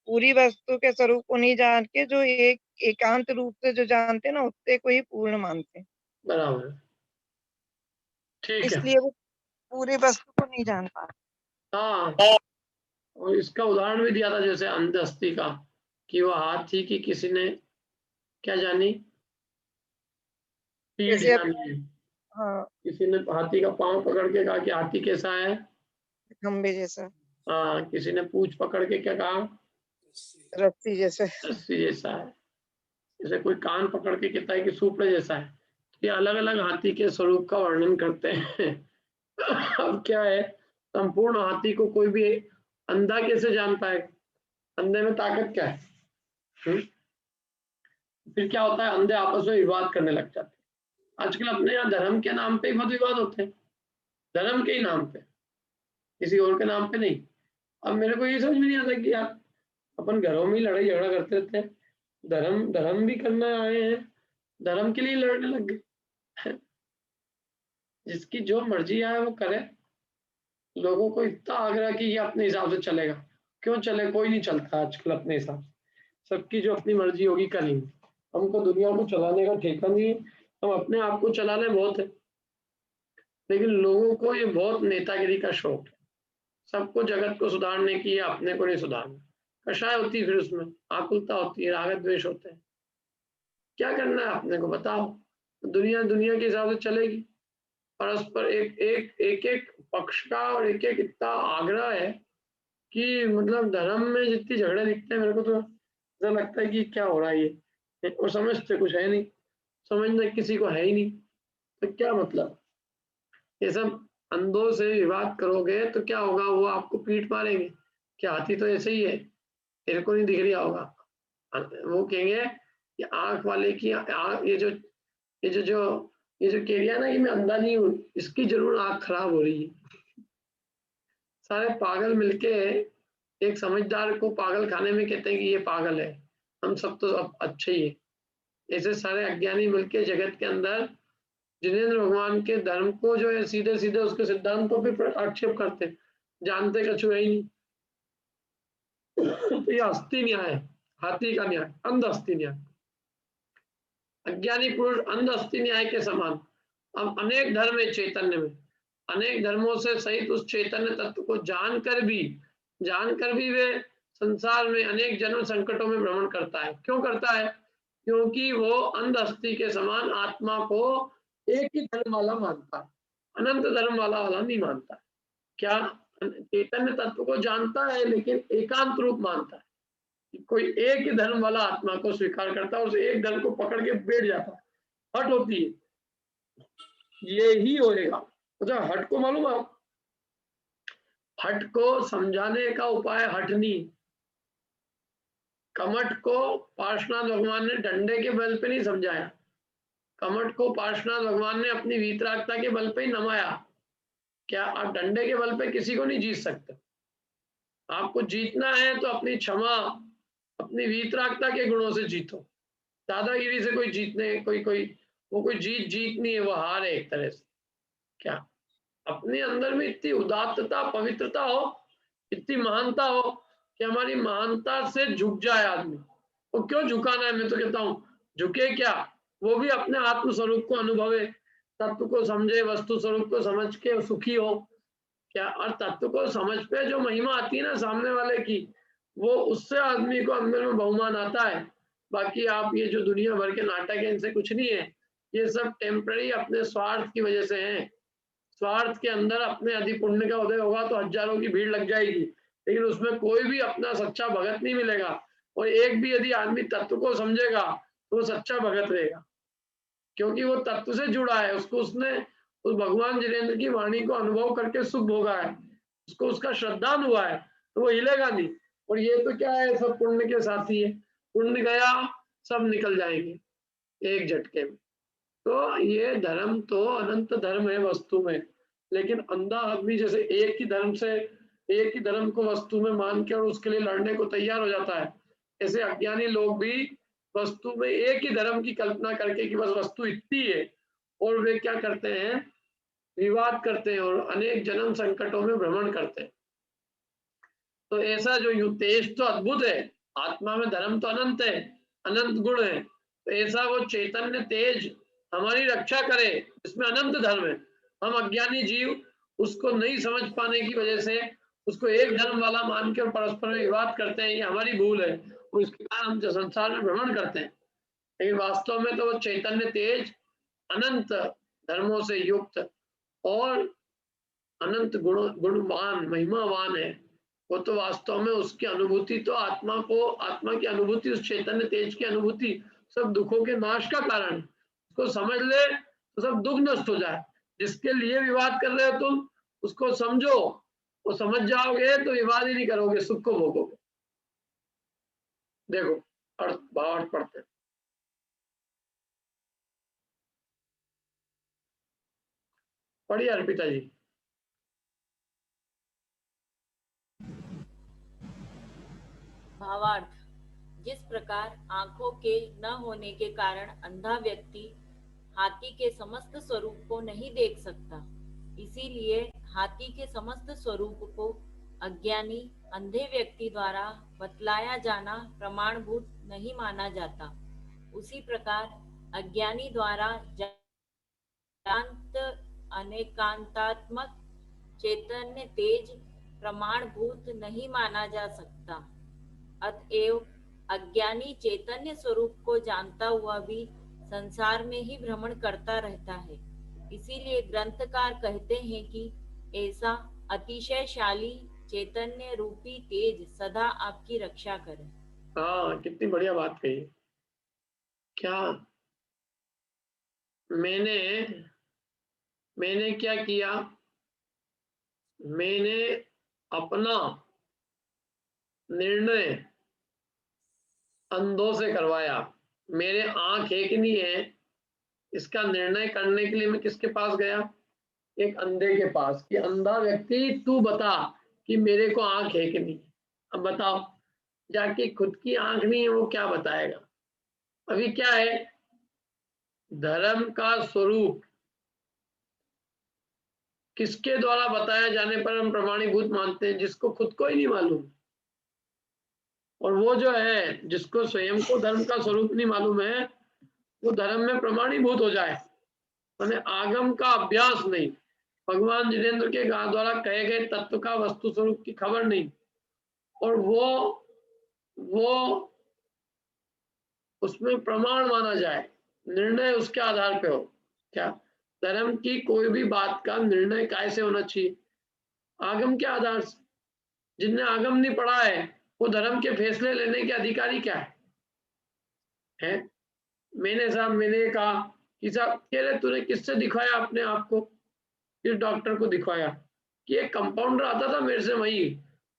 पूरी वस्तु के स्वरूप को नहीं जान के जो एक एकांत रूप से जो जानते हैं ना, उससे को ही पूर्ण मानते हैं। बराबर, ठीक है। इसलिए वो पूरी वस्तु को नहीं जान पाते। हाँ, और इसका उदाहरण भी दिया था जैसे अंधस्ती का, कि वो हाथी की किसी ने क्या जानी, पीठ जैसे अब जानी। हाँ, किसी ने हाथी का पांव पकड़ के कहा कि हाथी कैसा है, खंबे जैसा, हाँ। किसी ने पूंछ पकड़ के क्या कहा, रस्सी जैसा। रस्सी जैसा है। जैसे कोई कान पकड़ के कहता है कि सुपड़े जैसा है। ये अलग अलग हाथी के स्वरूप का वर्णन करते हैं। अब क्या है, संपूर्ण हाथी को कोई भी अंधा कैसे जान पाएगा, अंधे में ताकत क्या है? फिर क्या होता है, अंधे आपस में विवाद करने लग जाते हैं। आजकल अपने यहाँ धर्म के नाम पे ही बहुत विवाद होते हैं, धर्म के ही नाम पे, किसी और के नाम पे नहीं। अब मेरे को ये समझ में नहीं आता कि यार अपन घरों में ही लड़ाई झगड़ा करते रहते हैं, धर्म भी करना आए हैं, धर्म के लिए लड़ने लग गए। जिसकी जो मर्जी आए वो करे। लोगों को इतना आग्रह कि ये अपने हिसाब से चलेगा, क्यों चले, कोई नहीं चलता आजकल अपने हिसाब से। सबकी जो अपनी मर्जी होगी करेंगे। हमको दुनिया को चलाने का ठेका नहीं है, हम अपने आप को चलाने बहुत है। लेकिन लोगों को ये बहुत नेतागिरी का शौक है, सबको जगत को सुधारने की, अपने को नहीं सुधारना। कषाय होती है, फिर उसमें आकुलता होती है, राग द्वेष होते हैं। क्या करना है अपने को बताओ। दुनिया के हिसाब से चलेगी। परस्पर एक पक्ष का और एक इतना आग्रह है कि मतलब धर्म में जितनी झगड़े दिखते हैं, मेरे को तो ऐसा लगता है कि क्या हो रहा है ये, और समझते कुछ है नहीं, समझना किसी को है ही नहीं। तो क्या मतलब, ये सब अंधों से विवाद करोगे तो क्या होगा, वो आपको पीठ मारेंगे। क्या हाथी तो ऐसे ही है, तेरे को नहीं दिख रहा होगा। वो कहेंगे कि आंख वाले की ये जो कह रहा ना कि मैं अंधा नहीं हूँ, इसकी जरूर आंख खराब हो रही है। सारे पागल मिलके एक समझदार को पागल खाने में कहते हैं कि ये पागल है, हम सब तो अब अच्छे ही है। ऐसे सारे अज्ञानी मिलके जगत के अंदर जिनेंद्र भगवान के धर्म को जो है सीधे सीधे उसके सिद्धांतों पे आक्षेप करते, जानते कछु है ही नहीं। तो ये हस्ती न्याय है, हाथी का न्याय, अंध हस्ती न्याय। अज्ञानी पुरुष अंध हस्ती न्याय के समान। अब अनेक धर्म है चैतन्य में, अनेक धर्मों से सहित उस चैतन्य तत्व को जानकर भी वे संसार में अनेक जन्म संकटों में भ्रमण करता है। क्यों करता है? क्योंकि वो अंध हस्ती के समान आत्मा को एक ही धर्म वाला मानता है, अनंत धर्म वाला नहीं मानता। क्या चैतन्य तत्व को जानता है लेकिन एकांत रूप मानता है। कोई एक ही धर्म वाला आत्मा को स्वीकार करता है, उस एक धर्म को पकड़ के बैठ जाता है, हट होती है, ये ही होएगा। अच्छा, हट को मालूम है, हट को समझाने का उपाय हटनी। कमठ को पार्श्वनाथ भगवान ने डंडे के बल पे नहीं समझाया, कमठ को पार्श्वनाथ भगवान ने अपनी वीतरागता के बल पे ही नमाया। क्या आप डंडे के बल पे किसी को नहीं जीत सकते? आपको जीतना है तो अपनी क्षमा, अपनी वीतरागता के गुणों से जीतो। दादागिरी से कोई जीतने कोई जीत नहीं है, वो हार है एक तरह से। क्या अपने अंदर में इतनी उदात्तता, पवित्रता हो, इतनी महानता हो कि हमारी महानता से झुक जाए आदमी। वो क्यों झुकाना है, मैं तो कहता हूँ झुके क्या, वो भी अपने आत्म स्वरूप को अनुभवे, तत्व को समझे, वस्तु स्वरूप को समझ के सुखी हो। क्या, और तत्व को समझ पे जो महिमा आती है ना सामने वाले की, वो उससे आदमी को अंदर में बहुमान आता है। बाकी आप ये जो दुनिया भर के नाटक है, इनसे कुछ नहीं है। ये सब टेम्पररी अपने स्वार्थ की वजह से हैं। स्वार्थ के अंदर अपने अधिक पुण्य का उदय होगा तो हजारों की भीड़ लग जाएगी, लेकिन उसमें कोई भी अपना सच्चा भगत नहीं मिलेगा। और एक भी यदि आदमी तत्व को समझेगा तो वो सच्चा भगत रहेगा, क्योंकि वो तत्व से जुड़ा है। उसने उस भगवान जिनेंद्र की वाणी को अनुभव करके सुख भोगा है, उसको उसका श्रद्धान हुआ है, तो वो हिलेगा नहीं। और ये तो क्या है, सब पुण्य के साथी है, पुण्य गया सब निकल जाएंगे एक झटके में। तो ये धर्म तो अनंत धर्म है वस्तु में, लेकिन अंधा आदमी जैसे एक ही धर्म को वस्तु में मान के और उसके लिए लड़ने को तैयार हो जाता है, ऐसे अज्ञानी लोग भी वस्तु में एक ही धर्म की कल्पना करके कि बस वस्तु इतनी है, और वे क्या करते हैं, विवाद करते हैं और अनेक जन्म संकटों में भ्रमण करते हैं। तो ऐसा जो तेज तो अद्भुत है, आत्मा में धर्म तो अनंत है, अनंत गुण है, तो ऐसा वो चैतन्य तेज हमारी रक्षा करे, इसमें अनंत धर्म है। हम अज्ञानी जीव उसको नहीं समझ पाने की वजह से उसको एक धर्म वाला मान के और परस्पर में विवाद करते हैं, ये हमारी भूल है, और इसके कारण हम संसार में भ्रमण करते हैं। लेकिन वास्तव में तो वो चैतन्य तेज अनंत धर्मों से युक्त और अनंत गुणवान महिमावान है। वो तो वास्तव में उसकी अनुभूति तो आत्मा की अनुभूति, उस चैतन्य तेज की अनुभूति सब दुखों के नाश का कारण। उसको समझ ले तो सब दुख नष्ट हो जाए। जिसके लिए विवाद कर रहे हो तुम, उसको समझो, वो समझ जाओगे तो विवाद ही नहीं करोगे, सुख को भोगोगे। देखो अर्थ भावार्थ पढ़ते हैं। पढ़िए अर्पिता जी। भावार्थ, जिस प्रकार आंखों के न होने के कारण अंधा व्यक्ति हाथी के समस्त स्वरूप को नहीं देख सकता, इसीलिए हाथी के समस्त स्वरूप को अज्ञानी अंधे व्यक्ति द्वारा बतलाया जाना प्रमाणभूत नहीं माना जाता। उसी प्रकार अज्ञानी द्वारा जानत अनेकांतात्मक चैतन्य तेज प्रमाणभूत नहीं माना जा सकता। अतएव अज्ञानी चैतन्य स्वरूप को जानता हुआ भी संसार में ही भ्रमण करता रहता है। इसीलिए ग्रंथकार कहते हैं कि ऐसा अतिशयशाली चैतन्य रूपी तेज सदा आपकी रक्षा करे। हाँ, कितनी बढ़िया बात कही। क्या मैंने क्या किया, मैंने अपना निर्णय अंधों से करवाया। मेरे आंख है कि नहीं है, इसका निर्णय करने के लिए मैं किसके पास गया, एक अंधे के पास, कि अंधा व्यक्ति तू बता कि मेरे को आंख है कि नहीं। अब बताओ, जाके खुद की आंख नहीं है वो क्या बताएगा। अभी क्या है, धर्म का स्वरूप किसके द्वारा बताया जाने पर हम प्रमाणीभूत मानते हैं, जिसको खुद को ही नहीं मालूम। और वो जो है जिसको स्वयं को धर्म का स्वरूप नहीं मालूम है, वो धर्म में प्रमाणीभूत हो जाए, माने आगम का अभ्यास नहीं, भगवान जिनेन्द्र के द्वारा कहे गए तत्व का वस्तु स्वरूप की खबर नहीं, और वो उसमें प्रमाण माना जाए, निर्णय उसके आधार पे हो। क्या धर्म की कोई भी बात का निर्णय कैसे होना चाहिए, आगम के आधार से। जिनने आगम नहीं पढ़ा है वो धर्म के फैसले लेने के अधिकारी क्या है? मैंने कहा कि साहब कह रहे तूने किससे दिखाया अपने आप को, किस डॉक्टर को दिखाया, कि एक कंपाउंडर आता था मेरे से, वही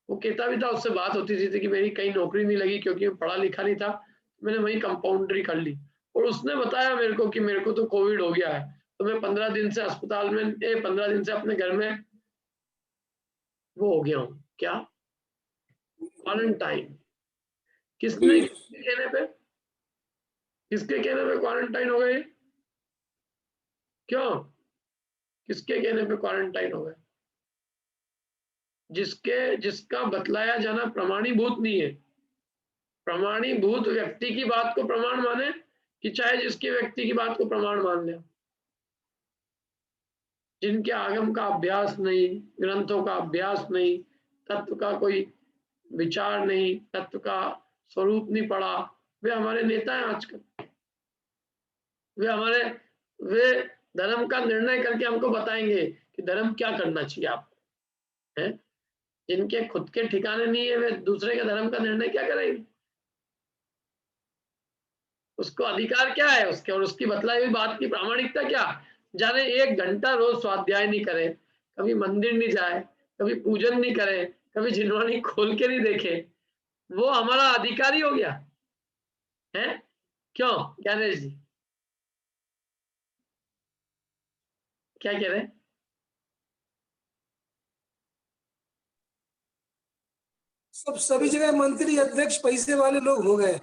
वो कहता भी था, उससे बात होती थी कि मेरी कहीं नौकरी नहीं लगी क्योंकि मैं पढ़ा लिखा नहीं था, मैंने वही कंपाउंडरी कर ली, और उसने बताया मेरे को कि मेरे को तो कोविड हो गया है, तो मैं 15 दिन से अस्पताल में 15 दिन से अपने घर में वो हो गया हूँ, क्या क्वारंटाइन। किसके कहने पे क्वारंटाइन हो गए, क्यों, किसके कहने पे क्वारंटाइन हो गए? जिसका बतलाया जाना प्रमाणीभूत नहीं है। प्रमाणीभूत व्यक्ति की बात को प्रमाण माने कि चाहे जिसके व्यक्ति की बात को प्रमाण मान ले। जिनके आगम का अभ्यास नहीं, ग्रंथों का अभ्यास नहीं, तत्व का कोई विचार नहीं, तत्व का स्वरूप नहीं पढ़ा, वे हमारे नेता हैं आजकल। वे धर्म का निर्णय करके हमको बताएंगे कि धर्म क्या करना चाहिए आपको, है? जिनके खुद के ठिकाने नहीं है वे दूसरे के धर्म का निर्णय क्या करेंगे? उसको अधिकार क्या है उसके, और उसकी बतलाई हुई बात की प्रामाणिकता क्या? जाने 1 घंटा रोज स्वाध्याय नहीं करे, कभी मंदिर नहीं जाए, कभी पूजन नहीं करे, कभी जिनवानी खोल के नहीं देखे, वो हमारा अधिकारी हो गया है? क्यों ज्ञानेश जी, क्या कह रहे हैं? सभी जगह मंत्री अध्यक्ष पैसे वाले लोग हो गए,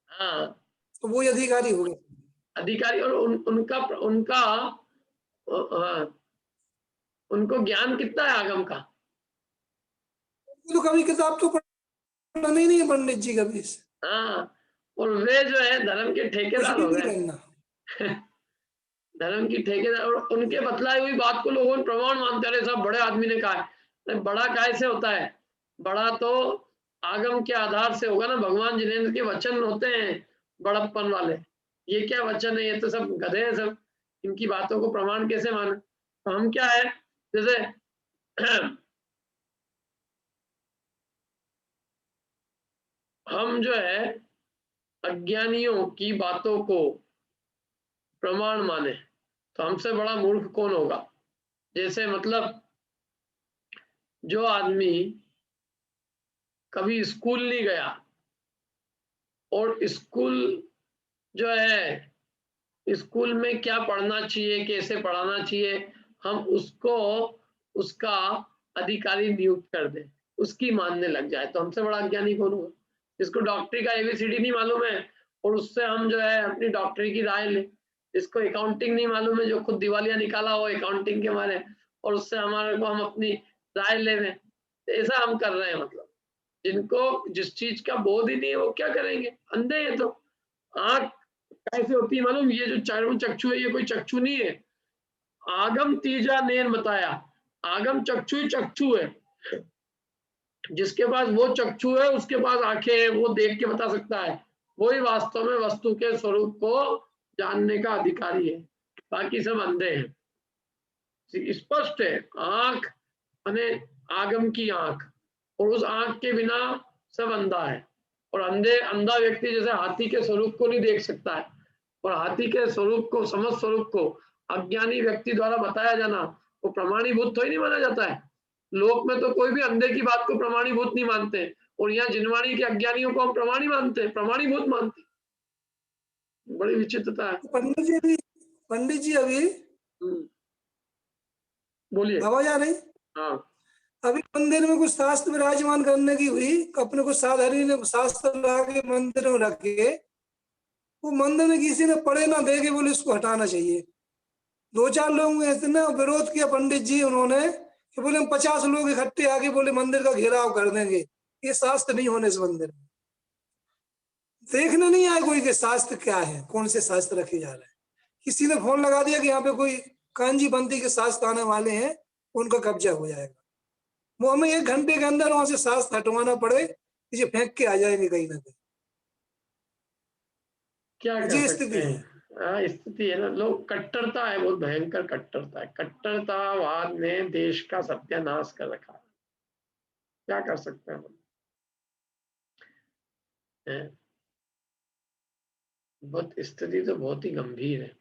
हाँ, तो वो अधिकारी हो गए। अधिकारी। और उनका उनका उनको ज्ञान कितना है आगम का? तो कभी किताब तो पढ़ना ही नहीं है पंडित जी कभी। हाँ, और वे जो है धर्म के कुछ ठेकेदार भी हो नहीं गए। करना। धर्म की ठेकेदार। और उनके बतलाई हुई बात को लोगों ने प्रमाण मानते रहे, सब बड़े आदमी ने कहा है। बड़ा काय से होता है? बड़ा तो आगम के आधार से होगा ना। भगवान जिनेंद्र के वचन होते हैं बड़प्पन वाले। ये क्या वचन है? ये तो सब गधे हैं सब, इनकी बातों को प्रमाण कैसे माने? तो हम क्या है, जैसे हम जो है अज्ञानियों की बातों को प्रमाण माने तो हमसे बड़ा मूर्ख कौन होगा? जैसे मतलब जो आदमी कभी स्कूल नहीं गया और स्कूल जो है, स्कूल में क्या पढ़ना चाहिए, कैसे पढ़ाना चाहिए, हम उसको उसका अधिकारी नियुक्त कर दें, उसकी मानने लग जाए, तो हमसे बड़ा अज्ञानी कौन होगा? जिसको डॉक्टरी का एबीसीडी नहीं मालूम है और उससे हम जो है अपनी डॉक्टरी की राय लें। जिसको अकाउंटिंग नहीं मालूम है, जो खुद दिवालिया निकाला हो अकाउंटिंग के मारे, और उससे हमारे को हम अपनी राय ले लें, ऐसा हम कर रहे हैं। मतलब जिनको जिस चीज का बोध ही नहीं है वो क्या करेंगे? अंधे हैं। तो आंख कैसे होती है मालूम? ये जो चारों चक्षु है, ये कोई चक्षु नहीं है। आगम तीजा नेन बताया, आगम चक्षु ही चक्षु है। जिसके पास वो चक्षु है उसके पास आंखें हैं, वो देख के बता सकता है। वही वास्तव में वस्तु के स्वरूप को जानने का अधिकारी है, बाकी सब अंधे हैं। स्पष्ट है, आंख माने आगम की आंख, और उस आंख के बिना सब अंधा है। और अंधा व्यक्ति जैसे हाथी के स्वरूप को नहीं देख सकता है, और हाथी के स्वरूप को, समझ स्वरूप को अज्ञानी व्यक्ति द्वारा बताया जाना वो प्रमाणीभूत तो ही नहीं माना जाता है। लोक में तो कोई भी अंधे की बात को प्रमाणीभूत नहीं मानते, और यहाँ जिनवाणी के अज्ञानियों को हम प्रमाणी मानते, प्रमाणीभूत मानते। बड़ी विचित्रता है। पंडित जी अभी बोलिए। आवाज आ रही? हाँ, अभी मंदिर में कुछ शास्त्र विराजमान करने की हुई, अपने को साधारी ने शास्त्र ला के मंदिर में रखे, वो मंदिर में किसी ने पढ़े ना देखे, बोले इसको हटाना चाहिए। 2-4 लोगों ने इतना विरोध किया पंडित जी उन्होंने कि बोले हम 50 लोग इकट्ठे आके बोले मंदिर का घेराव कर देंगे। ये शास्त्र नहीं होने इस मंदिर में। देखने नहीं आए कोई के शास्त्र क्या है, कौन से शास्त्र रखे जा रहे हैं। किसी ने फोन लगा दिया कि यहाँ पे कोई कांजी बंदी के शास्त्र आने वाले हैं, उनका कब्जा हो जाएगा। वो हमें 1 घंटे के अंदर वहां से शास्त्र हटवाना पड़े, ये फेंक के आ जाएंगे कहीं ना कहीं। क्या कर ये सकते स्थिति हैं? है। स्थिति है ना। लोग, कट्टरता है, बहुत भयंकर कट्टरता है। कट्टरतावाद ने देश का सत्यानाश कर रखा है। क्या कर सकते हैं हम? बहुत स्थिति तो बहुत ही गंभीर है।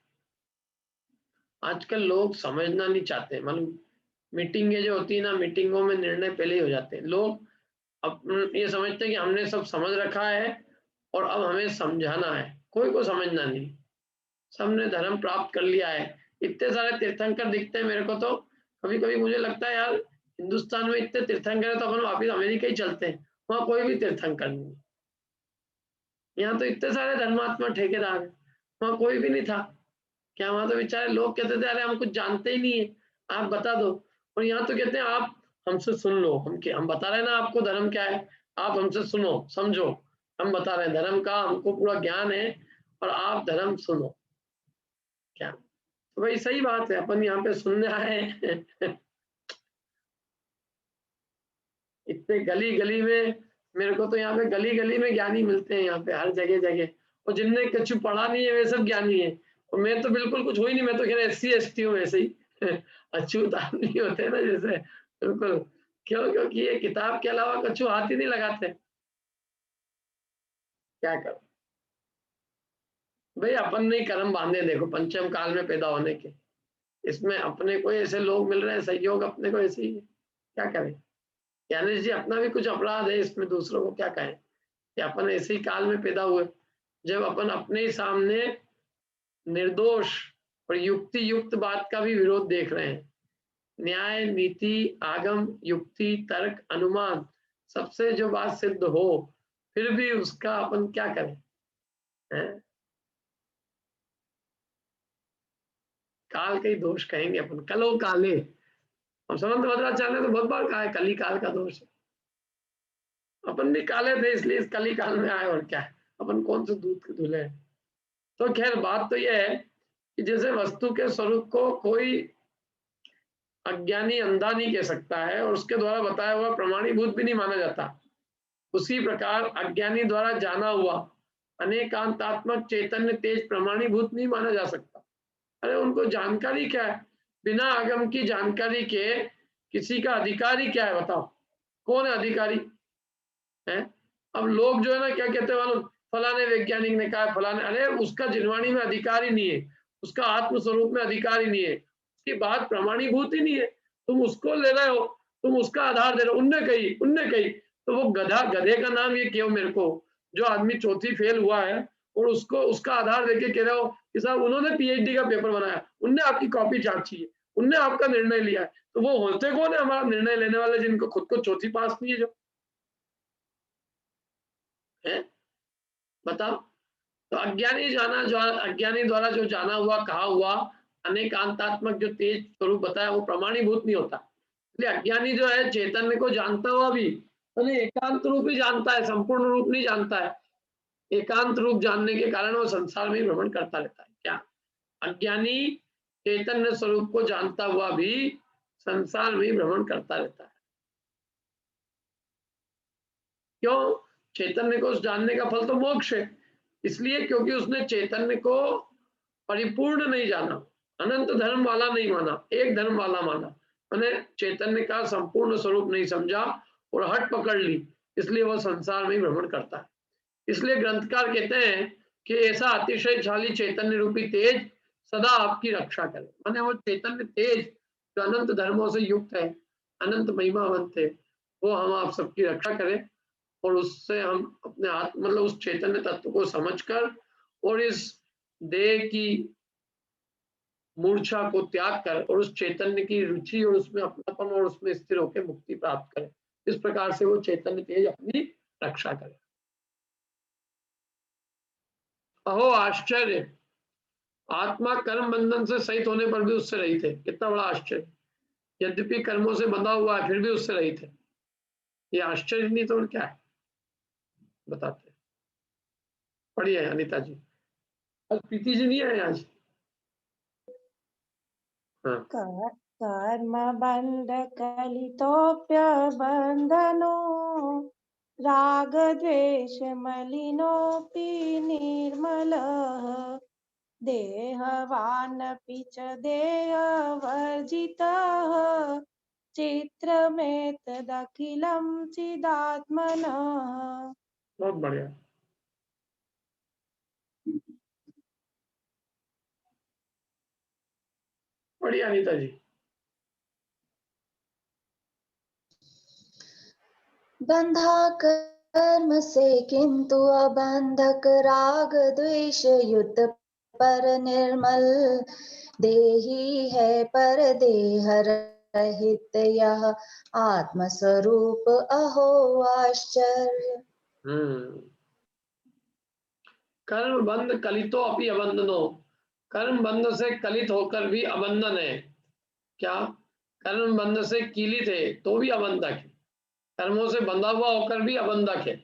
आजकल लोग समझना नहीं चाहते। मालूम, मीटिंगें जो होती है ना, मीटिंगों में निर्णय पहले ही हो जाते हैं। लोग अब ये समझते हैं कि हमने सब समझ रखा है और अब हमें समझाना है। कोई को समझना नहीं, सबने धर्म प्राप्त कर लिया है। इतने सारे तीर्थंकर दिखते हैं मेरे को, तो कभी कभी मुझे लगता है यार, हिंदुस्तान में इतने तीर्थंकर है तो अपन वापिस अमेरिका ही चलते हैं, वहां कोई भी तीर्थंकर नहीं। यहाँ तो इतने सारे धर्मात्मा ठेकेदार है, वहां कोई भी नहीं था क्या? वहां तो बेचारे लोग कहते थे अरे हम कुछ जानते ही नहीं है, आप बता दो। और यहाँ तो कहते हैं आप हमसे सुन लो, हम बता रहे हैं ना आपको धर्म क्या है, आप हमसे सुनो समझो। हम बता रहे हैं धर्म का, हमको पूरा ज्ञान है और आप धर्म सुनो। क्या तो भाई सही बात है, अपन यहाँ पे सुनने आए इतने गली गली में, मेरे को तो यहाँ पे गली गली में ज्ञानी मिलते हैं, यहाँ पे हर जगह जगह। और जिनने कुछ पढ़ा नहीं है वे सब ज्ञानी है, और मैं तो बिल्कुल कुछ हो ही नहीं। मैं तो खैर SC ST हूँ वैसे ही अछूत आदमी होते हैं ना जैसे, बिल्कुल। क्यों? क्योंकि ये किताब के अलावा कुछ हाथ ही नहीं लगाते। क्या करो भाई, अपन नहीं कर्म बांधे। देखो पंचम काल में पैदा होने के, इसमें अपने को ऐसे लोग मिल रहे हैं, सहयोग अपने को ऐसे ही है। क्या करें? ज्ञानेश जी, अपना भी कुछ अपराध है इसमें, दूसरों को क्या कहें। कि अपन ऐसे ही काल में पैदा हुए जब अपन अपने ही सामने निर्दोष और युक्ति युक्त बात का भी विरोध देख रहे हैं। न्याय, नीति, आगम, युक्ति, तर्क, अनुमान सबसे जो बात सिद्ध हो, फिर भी उसका अपन क्या करें? हैं? काल के ही दोष कहेंगे अपन, कलो काले। हम समंत भद्राचार्य ने तो बहुत बार कहा है कली काल का दोष है। अपन भी काले थे इसलिए इस कली काल में आए, और क्या है, अपन कौन से दूध के धुले हैं। तो खैर बात तो यह है कि जैसे वस्तु के स्वरूप को कोई अज्ञानी अंधा नहीं कह सकता है और उसके द्वारा बताया हुआ प्रमाणीभूत भी नहीं माना जाता, उसी प्रकार अज्ञानी द्वारा जाना हुआ अनेकांतात्मक चैतन्य तेज प्रमाणीभूत नहीं माना जा सकता। अरे उनको जानकारी क्या है? बिना आगम की जानकारी के किसी का अधिकारी क्या है बताओ? कौन है अधिकारी? है अब लोग जो है ना क्या कहते हैं मालूम, फलाने वैज्ञानिक ने कहा, फलाने, अरे उसका जिनवाणी में अधिकार ही नहीं है, उसका आत्मस्वरूप में अधिकार ही नहीं है, उसकी बात प्रमाणीभूत ही नहीं है। तुम उसको ले रहे हो, तुम उसका आधार दे रहे हो, उनने कही, तो वो गधा, गधे का नाम ये क्यों मेरे को, जो आदमी चौथी फेल हुआ है और उसको उसका आधार देके कह रहे हो कि साहब उन्होंने पीएचडी का पेपर बनाया, उनने आपकी कॉपी जांची है, उनने आपका निर्णय लिया है, तो वो होते कौन है हमारा निर्णय लेने वाले जिनको खुद को चौथी पास नहीं है? जो है बताओ। तो अज्ञानी जाना, जो अज्ञानी द्वारा जो जाना हुआ, कहा हुआ अनेकांतात्मक जो तेज स्वरूप बताया वो प्रमाणीभूत नहीं होता। इसलिए अज्ञानी जो है चैतन्य को जानता हुआ भी उन्हें एकांत रूप ही जानता है, संपूर्ण रूप नहीं जानता है। एकांत रूप जानने के कारण वो संसार में भ्रमण करता रहता है। क्या अज्ञानी चैतन्य स्वरूप को जानता हुआ भी संसार में भ्रमण करता रहता है? क्यों? चैतन्य को जानने का फल तो मोक्ष है, इसलिए क्योंकि उसने चैतन्य को परिपूर्ण नहीं जाना, अनंत धर्म वाला नहीं माना, एक धर्म वाला माना, मैंने चैतन्य का संपूर्ण स्वरूप नहीं समझा और हट पकड़ ली, इसलिए वह संसार में भ्रमण करता है। इसलिए ग्रंथकार कहते हैं कि ऐसा अतिशयशाली चैतन्य रूपी तेज सदा आपकी रक्षा करे। माने वो चैतन्य तेज जो अनंत धर्मों से युक्त है, अनंत महिमावंत है, वो हम आप सबकी रक्षा करे और उससे हम अपने आत्म मतलब उस चैतन्य तत्व को समझकर और इस देह की मूर्छा को त्याग कर और उस चैतन्य की रुचि और उसमें अपनापन और उसमें स्थिर होकर मुक्ति प्राप्त करे। इस प्रकार से वो चैतन्य तेज अपनी रक्षा करे। अहो आश्चर्य, आत्मा कर्म बंधन से सहित होने पर भी उससे रहित है। कितना बड़ा आश्चर्य! यद्यपि कर्मों से बंधा हुआ है फिर भी उससे रहित है। ये आश्चर्य नहीं तो क्या है? बताते हैं। पढ़िए अनिता जी। आज प्रीति जी नहीं आए आज? हाँ। कर्म बंध कलितोप्य बंधनो राग द्वेष मलिनोऽपि निर्मलः देहवानपि च देहवर्जितः चित्रमेतदखिलं चिदात्मनः। बहुत बढ़िया। बढ़िया अनिता जी। बंधा कर्म से किंतु अबंधक राग द्वेष युत पर निर्मल देही है पर देह रहित यह आत्मस्वरूप अहो आश्चर्य। कर्म बंध कलितो अपि अबंधनो, कर्म बंध से कलित होकर भी अबंधन है। क्या? कर्म बंध से कीलित है तो भी अबंधक है, कर्मों से बंधा हुआ होकर भी अबंधक है।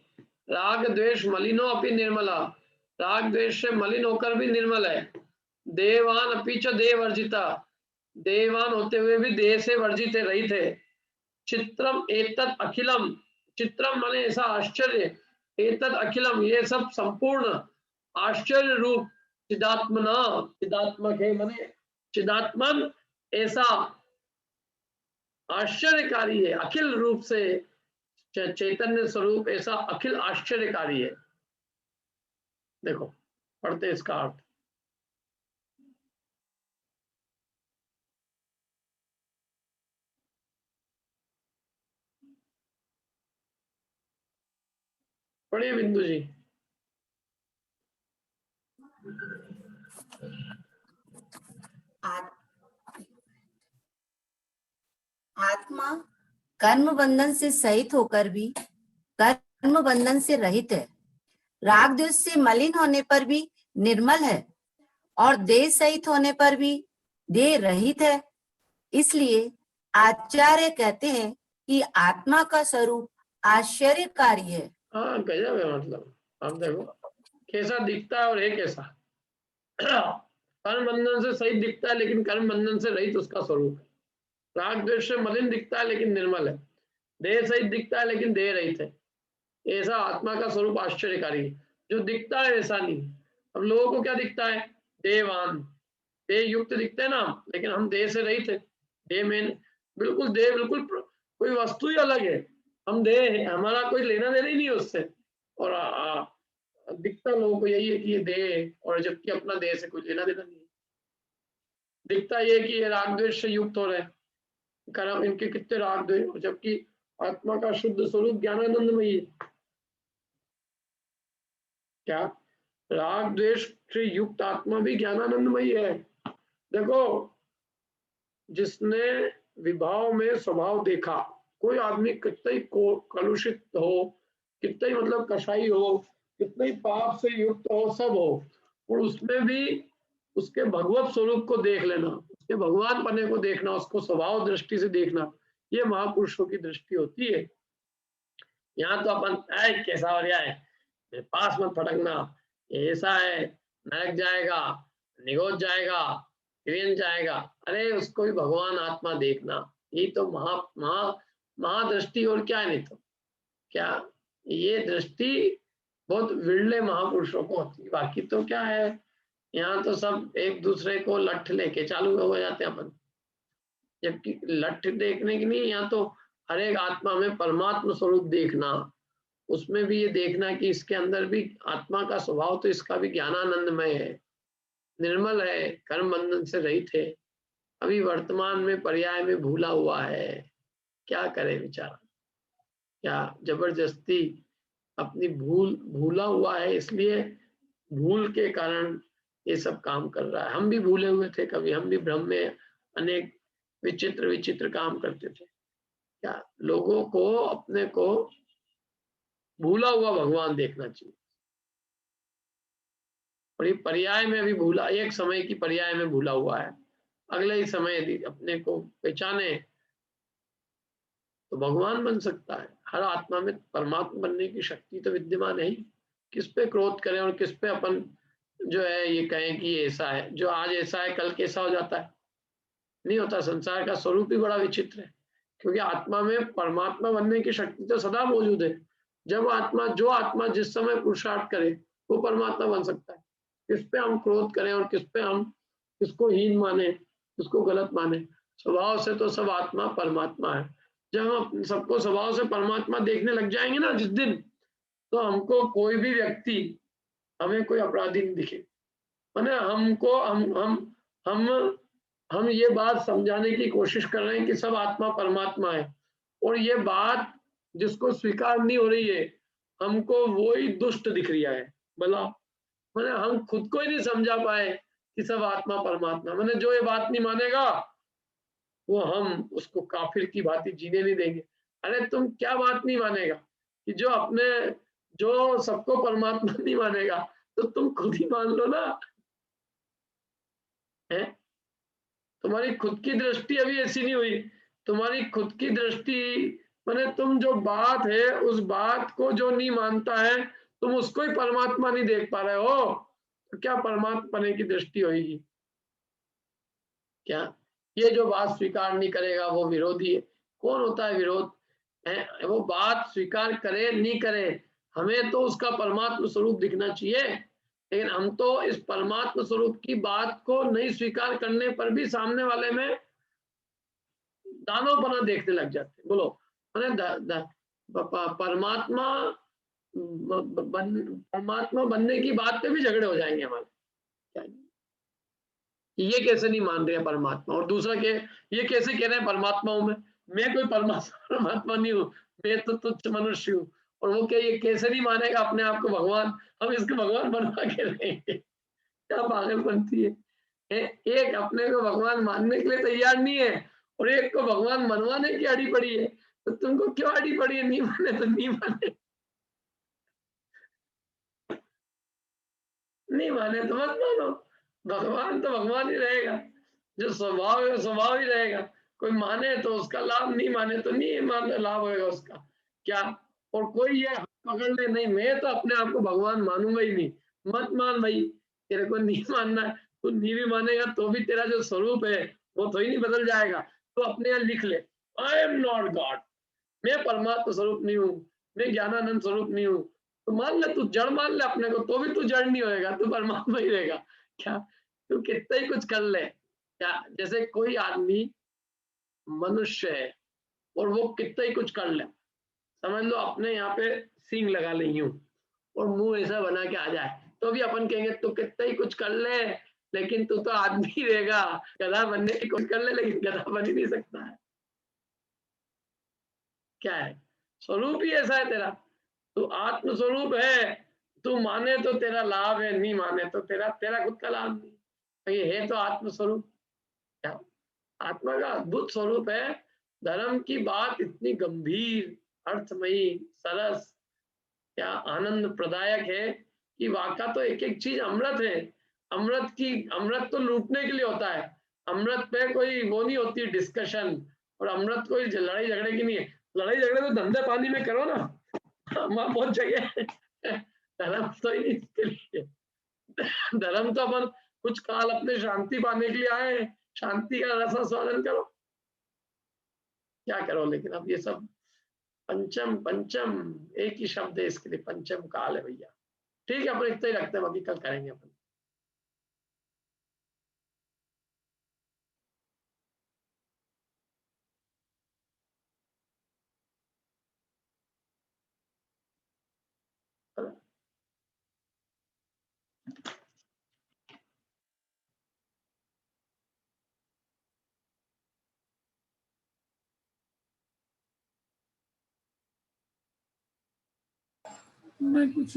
राग द्वेष मलिनो अपि निर्मला, राग द्वेष से मलिन होकर भी निर्मल है। देवान अपि च देह वर्जिता, देवान होते हुए भी देह से वर्जित है, रहित है। चित्रम एतत् अखिलम, चित्रम माने ऐसा आश्चर्य, एतत् अखिलम ये सब संपूर्ण आश्चर्य रूप चिदात्मना, चिदात्मक है माने चिदात्मन ऐसा आश्चर्यकारी है, अखिल रूप से चैतन्य स्वरूप ऐसा अखिल आश्चर्यकारी है। देखो पढ़ते इसका अर्थ। पढ़िए बिंदु जी। आत्मा कर्म बंधन से सहित होकर भी कर्म बंधन से रहित है, राग द्वेष से मलिन होने पर भी निर्मल है और देह सहित होने पर भी देह रहित है। इसलिए आचार्य कहते हैं कि आत्मा का स्वरूप आश्चर्यकारी है। हाँ गजब है। मतलब अब देखो कैसा दिखता है और है कैसा। कर्म बंधन से सहित दिखता है लेकिन कर्म बंधन से रहित उसका स्वरूप है। राग द्वेष से मलिन दिखता है लेकिन निर्मल है, देह सहित दिखता है लेकिन देह रहित है। ऐसा आत्मा का स्वरूप आश्चर्यकारी है। जो दिखता है ऐसा नहीं। अब लोगों को क्या दिखता है? देहवान, देह युक्त दिखते हैं ना, लेकिन हम देह से रहित है। देह में बिल्कुल, देह बिल्कुल कोई वस्तु ही अलग है। हम देह है, हमारा कोई लेना देना ही नहीं है उससे। और दिखता लोगों को यही है कि ये देह है, और जबकि अपना देह से कोई लेना देना नहीं है। दिखता ये कि ये राग द्वेष से युक्त हो रहे हैं, कर्म इनके कितने राग द्वेष, जबकि आत्मा का शुद्ध स्वरूप ज्ञानानंदमयी है। क्या राग द्वेष से युक्त आत्मा भी ज्ञानानंदमयी है? देखो, जिसने विभाव में स्वभाव देखा, कोई आदमी कितना ही कलुषित हो, कितना ही मतलब कसाई हो, कितना ही पाप से युक्त हो, सब हो, और उसमें भी उसके भगवत स्वरूप को देख लेना, उसके भगवान पने को देखना, उसको स्वभाव दृष्टि से देखना, ये महापुरुषों की दृष्टि होती है। यहाँ तो अपन कैसा हो रहा है, मेरे पास मत फटकना, ऐसा है, नरक जाएगा, निगोज जाएगा, हिरेन जाएगा। अरे उसको भी भगवान आत्मा देखना, ये तो महादृष्टि और क्या है। नहीं तो क्या ये दृष्टि बहुत विरले महापुरुषों को होती है। बाकी तो क्या है, यहाँ तो सब एक दूसरे को लठ लेके चालू हो जाते हैं अपन, जबकि लठ देखने की नहीं, यहाँ तो हर एक आत्मा में परमात्मा स्वरूप देखना, उसमें भी ये देखना कि इसके अंदर भी आत्मा का स्वभाव तो इसका भी ज्ञानानंदमय है, निर्मल है, कर्म बंधन से रहित है, अभी वर्तमान में पर्याय में भूला हुआ है। क्या करे बेचारा, क्या जबरदस्ती अपनी भूला हुआ है, इसलिए भूल के कारण ये सब काम कर रहा है। हम भी भूले हुए थे कभी, हम भी भ्रम में अनेक विचित्र विचित्र काम करते थे। क्या लोगों को अपने को भूला हुआ भगवान देखना चाहिए, और ये पर्याय में भी भूला, एक समय की पर्याय में भूला हुआ है, अगले ही समय यदि अपने को पहचाने तो भगवान बन सकता है। हर आत्मा में परमात्मा बनने की शक्ति तो विद्यमान है ही। किस पे क्रोध करें और किस पे अपन जो है ये कहें कि ऐसा है, जो आज ऐसा है कल कैसा हो जाता है, नहीं होता। संसार का स्वरूप ही बड़ा विचित्र है, क्योंकि आत्मा में परमात्मा बनने की शक्ति तो सदा मौजूद है। जब जो आत्मा जिस समय पुरुषार्थ करे वो परमात्मा बन सकता है। किस पे हम क्रोध करें और किस पे हम किसको हीन माने, किसको गलत माने, स्वभाव से तो सब आत्मा परमात्मा है। जब हम सबको स्वभाव से परमात्मा देखने लग जाएंगे ना जिस दिन, तो हमको कोई भी व्यक्ति, हमें कोई अपराधी नहीं दिखे। माने हमको हम ये बात समझाने की कोशिश कर रहे हैं कि सब आत्मा परमात्मा है, और ये बात जिसको स्वीकार नहीं हो रही है, हमको वो ही दुष्ट दिख रहा है। भला मैंने हम खुद को ही नहीं समझा पाए कि सब आत्मा परमात्मा। मैंने जो ये बात नहीं मानेगा वो हम उसको काफिर की भांति जीने नहीं देंगे। अरे तुम क्या बात नहीं मानेगा कि जो सबको परमात्मा नहीं मानेगा, तो तुम खुद ही मान लो ना। है तुम्हारी खुद की दृष्टि अभी ऐसी नहीं हुई, तुम्हारी खुद की दृष्टि माने तुम जो बात है उस बात को जो नहीं मानता है, तुम उसको ही परमात्मा नहीं देख पा रहे हो, तो क्या परमात्मा की दृष्टि होगी? क्या ये जो बात स्वीकार नहीं करेगा वो विरोधी है? कौन होता है विरोध? है वो बात स्वीकार करे नहीं करे, हमें तो उसका परमात्मा स्वरूप दिखना चाहिए, लेकिन हम तो इस परमात्मा स्वरूप की बात को नहीं स्वीकार करने पर भी सामने वाले में दानवपना देखने लग जाते। बोलो मैंने परमात्मा बनने की बात पे भी झगड़े हो जाएंगे हमारे। क्या ये कैसे नहीं मान रहे हैं परमात्मा, और दूसरा के ये कैसे कह रहे हैं परमात्मा हूं मैं कोई परमात्मा नहीं हूँ, मैं तो तुच्छ मनुष्य हूँ, और वो क्या ये कैसे नहीं मानेगा अपने आप को भगवान, हम इसको भगवान बनवा के रहेंगे, क्या पागलपंती है। एक अपने को भगवान मानने के लिए तैयार नहीं है और एक को भगवान मनवाने की अड़ी पड़ी है, तो तुमको क्यों अड़ी पड़ी है? नहीं माने तो नहीं माने, नहीं माने तो मत मानो, भगवान तो भगवान ही रहेगा, जो स्वभाव है स्वभाव ही रहेगा। कोई माने तो उसका लाभ, नहीं माने तो नहीं मान लाभ होगा उसका क्या। और कोई ये पकड़ ले नहीं मैं तो अपने आप को भगवान मानूंगा ही नहीं, मत मान भाई, तेरे को नहीं मानना है, तू नहीं भी मानेगा तो भी तेरा जो स्वरूप है वो तो ही नहीं बदल जाएगा। तो अपने यहाँ लिख ले, आई एम नॉट गॉड, मैं परमात्मा स्वरूप नहीं हूँ, मैं ज्ञानानंद स्वरूप नहीं हूँ। तो मान ले, तू जड़ मान ले अपने को, तो भी तू जड़ नहीं होएगा, तू परमात्मा ही रहेगा क्या। तू कितना ही कुछ कर ले क्या, जैसे कोई आदमी मनुष्य है और वो कितना ही कुछ कर ले, समझ लो अपने यहाँ पे सींग लगा ले यूं और मुंह ऐसा बना के आ जाए, तो भी अपन कहेंगे तू कितना ही कुछ कर ले, लेकिन तू तो आदमी ही रहेगा। गधा बनने की कोशिश कर ले लेकिन गधा बन ही नहीं सकता है। क्या है, स्वरूप ही ऐसा है तेरा, तू आत्म स्वरूप है। तू माने तो तेरा लाभ है, नहीं माने तो तेरा तेरा खुद का लाभ नहीं। तो ये है तो आत्म स्वरूप, क्या आत्मा का अद्भुत स्वरूप है। धर्म की बात इतनी गंभीर, अर्थमयी, सरस, क्या आनंद प्रदायक है कि वाका तो एक एक चीज अमृत है। अमृत तो लूटने के लिए होता है, अमृत पे कोई वो नहीं होती डिस्कशन, और अमृत कोई लड़ाई झगड़े की नहीं है। लड़ाई झगड़े तो धंधे पानी में करो ना, वहां बहुत जगह है। धर्म तो ही नहीं इसके लिए, धर्म तो अपन कुछ काल अपने शांति पाने के लिए आए, शांति का रस स्वादन करो, क्या करो। लेकिन अब ये सब पंचम पंचम एक ही शब्द है इसके लिए, पंचम काल है भैया। ठीक है, अपन इतना ही रखते हैं, बाकी कल करेंगे अपन। मैं कुछ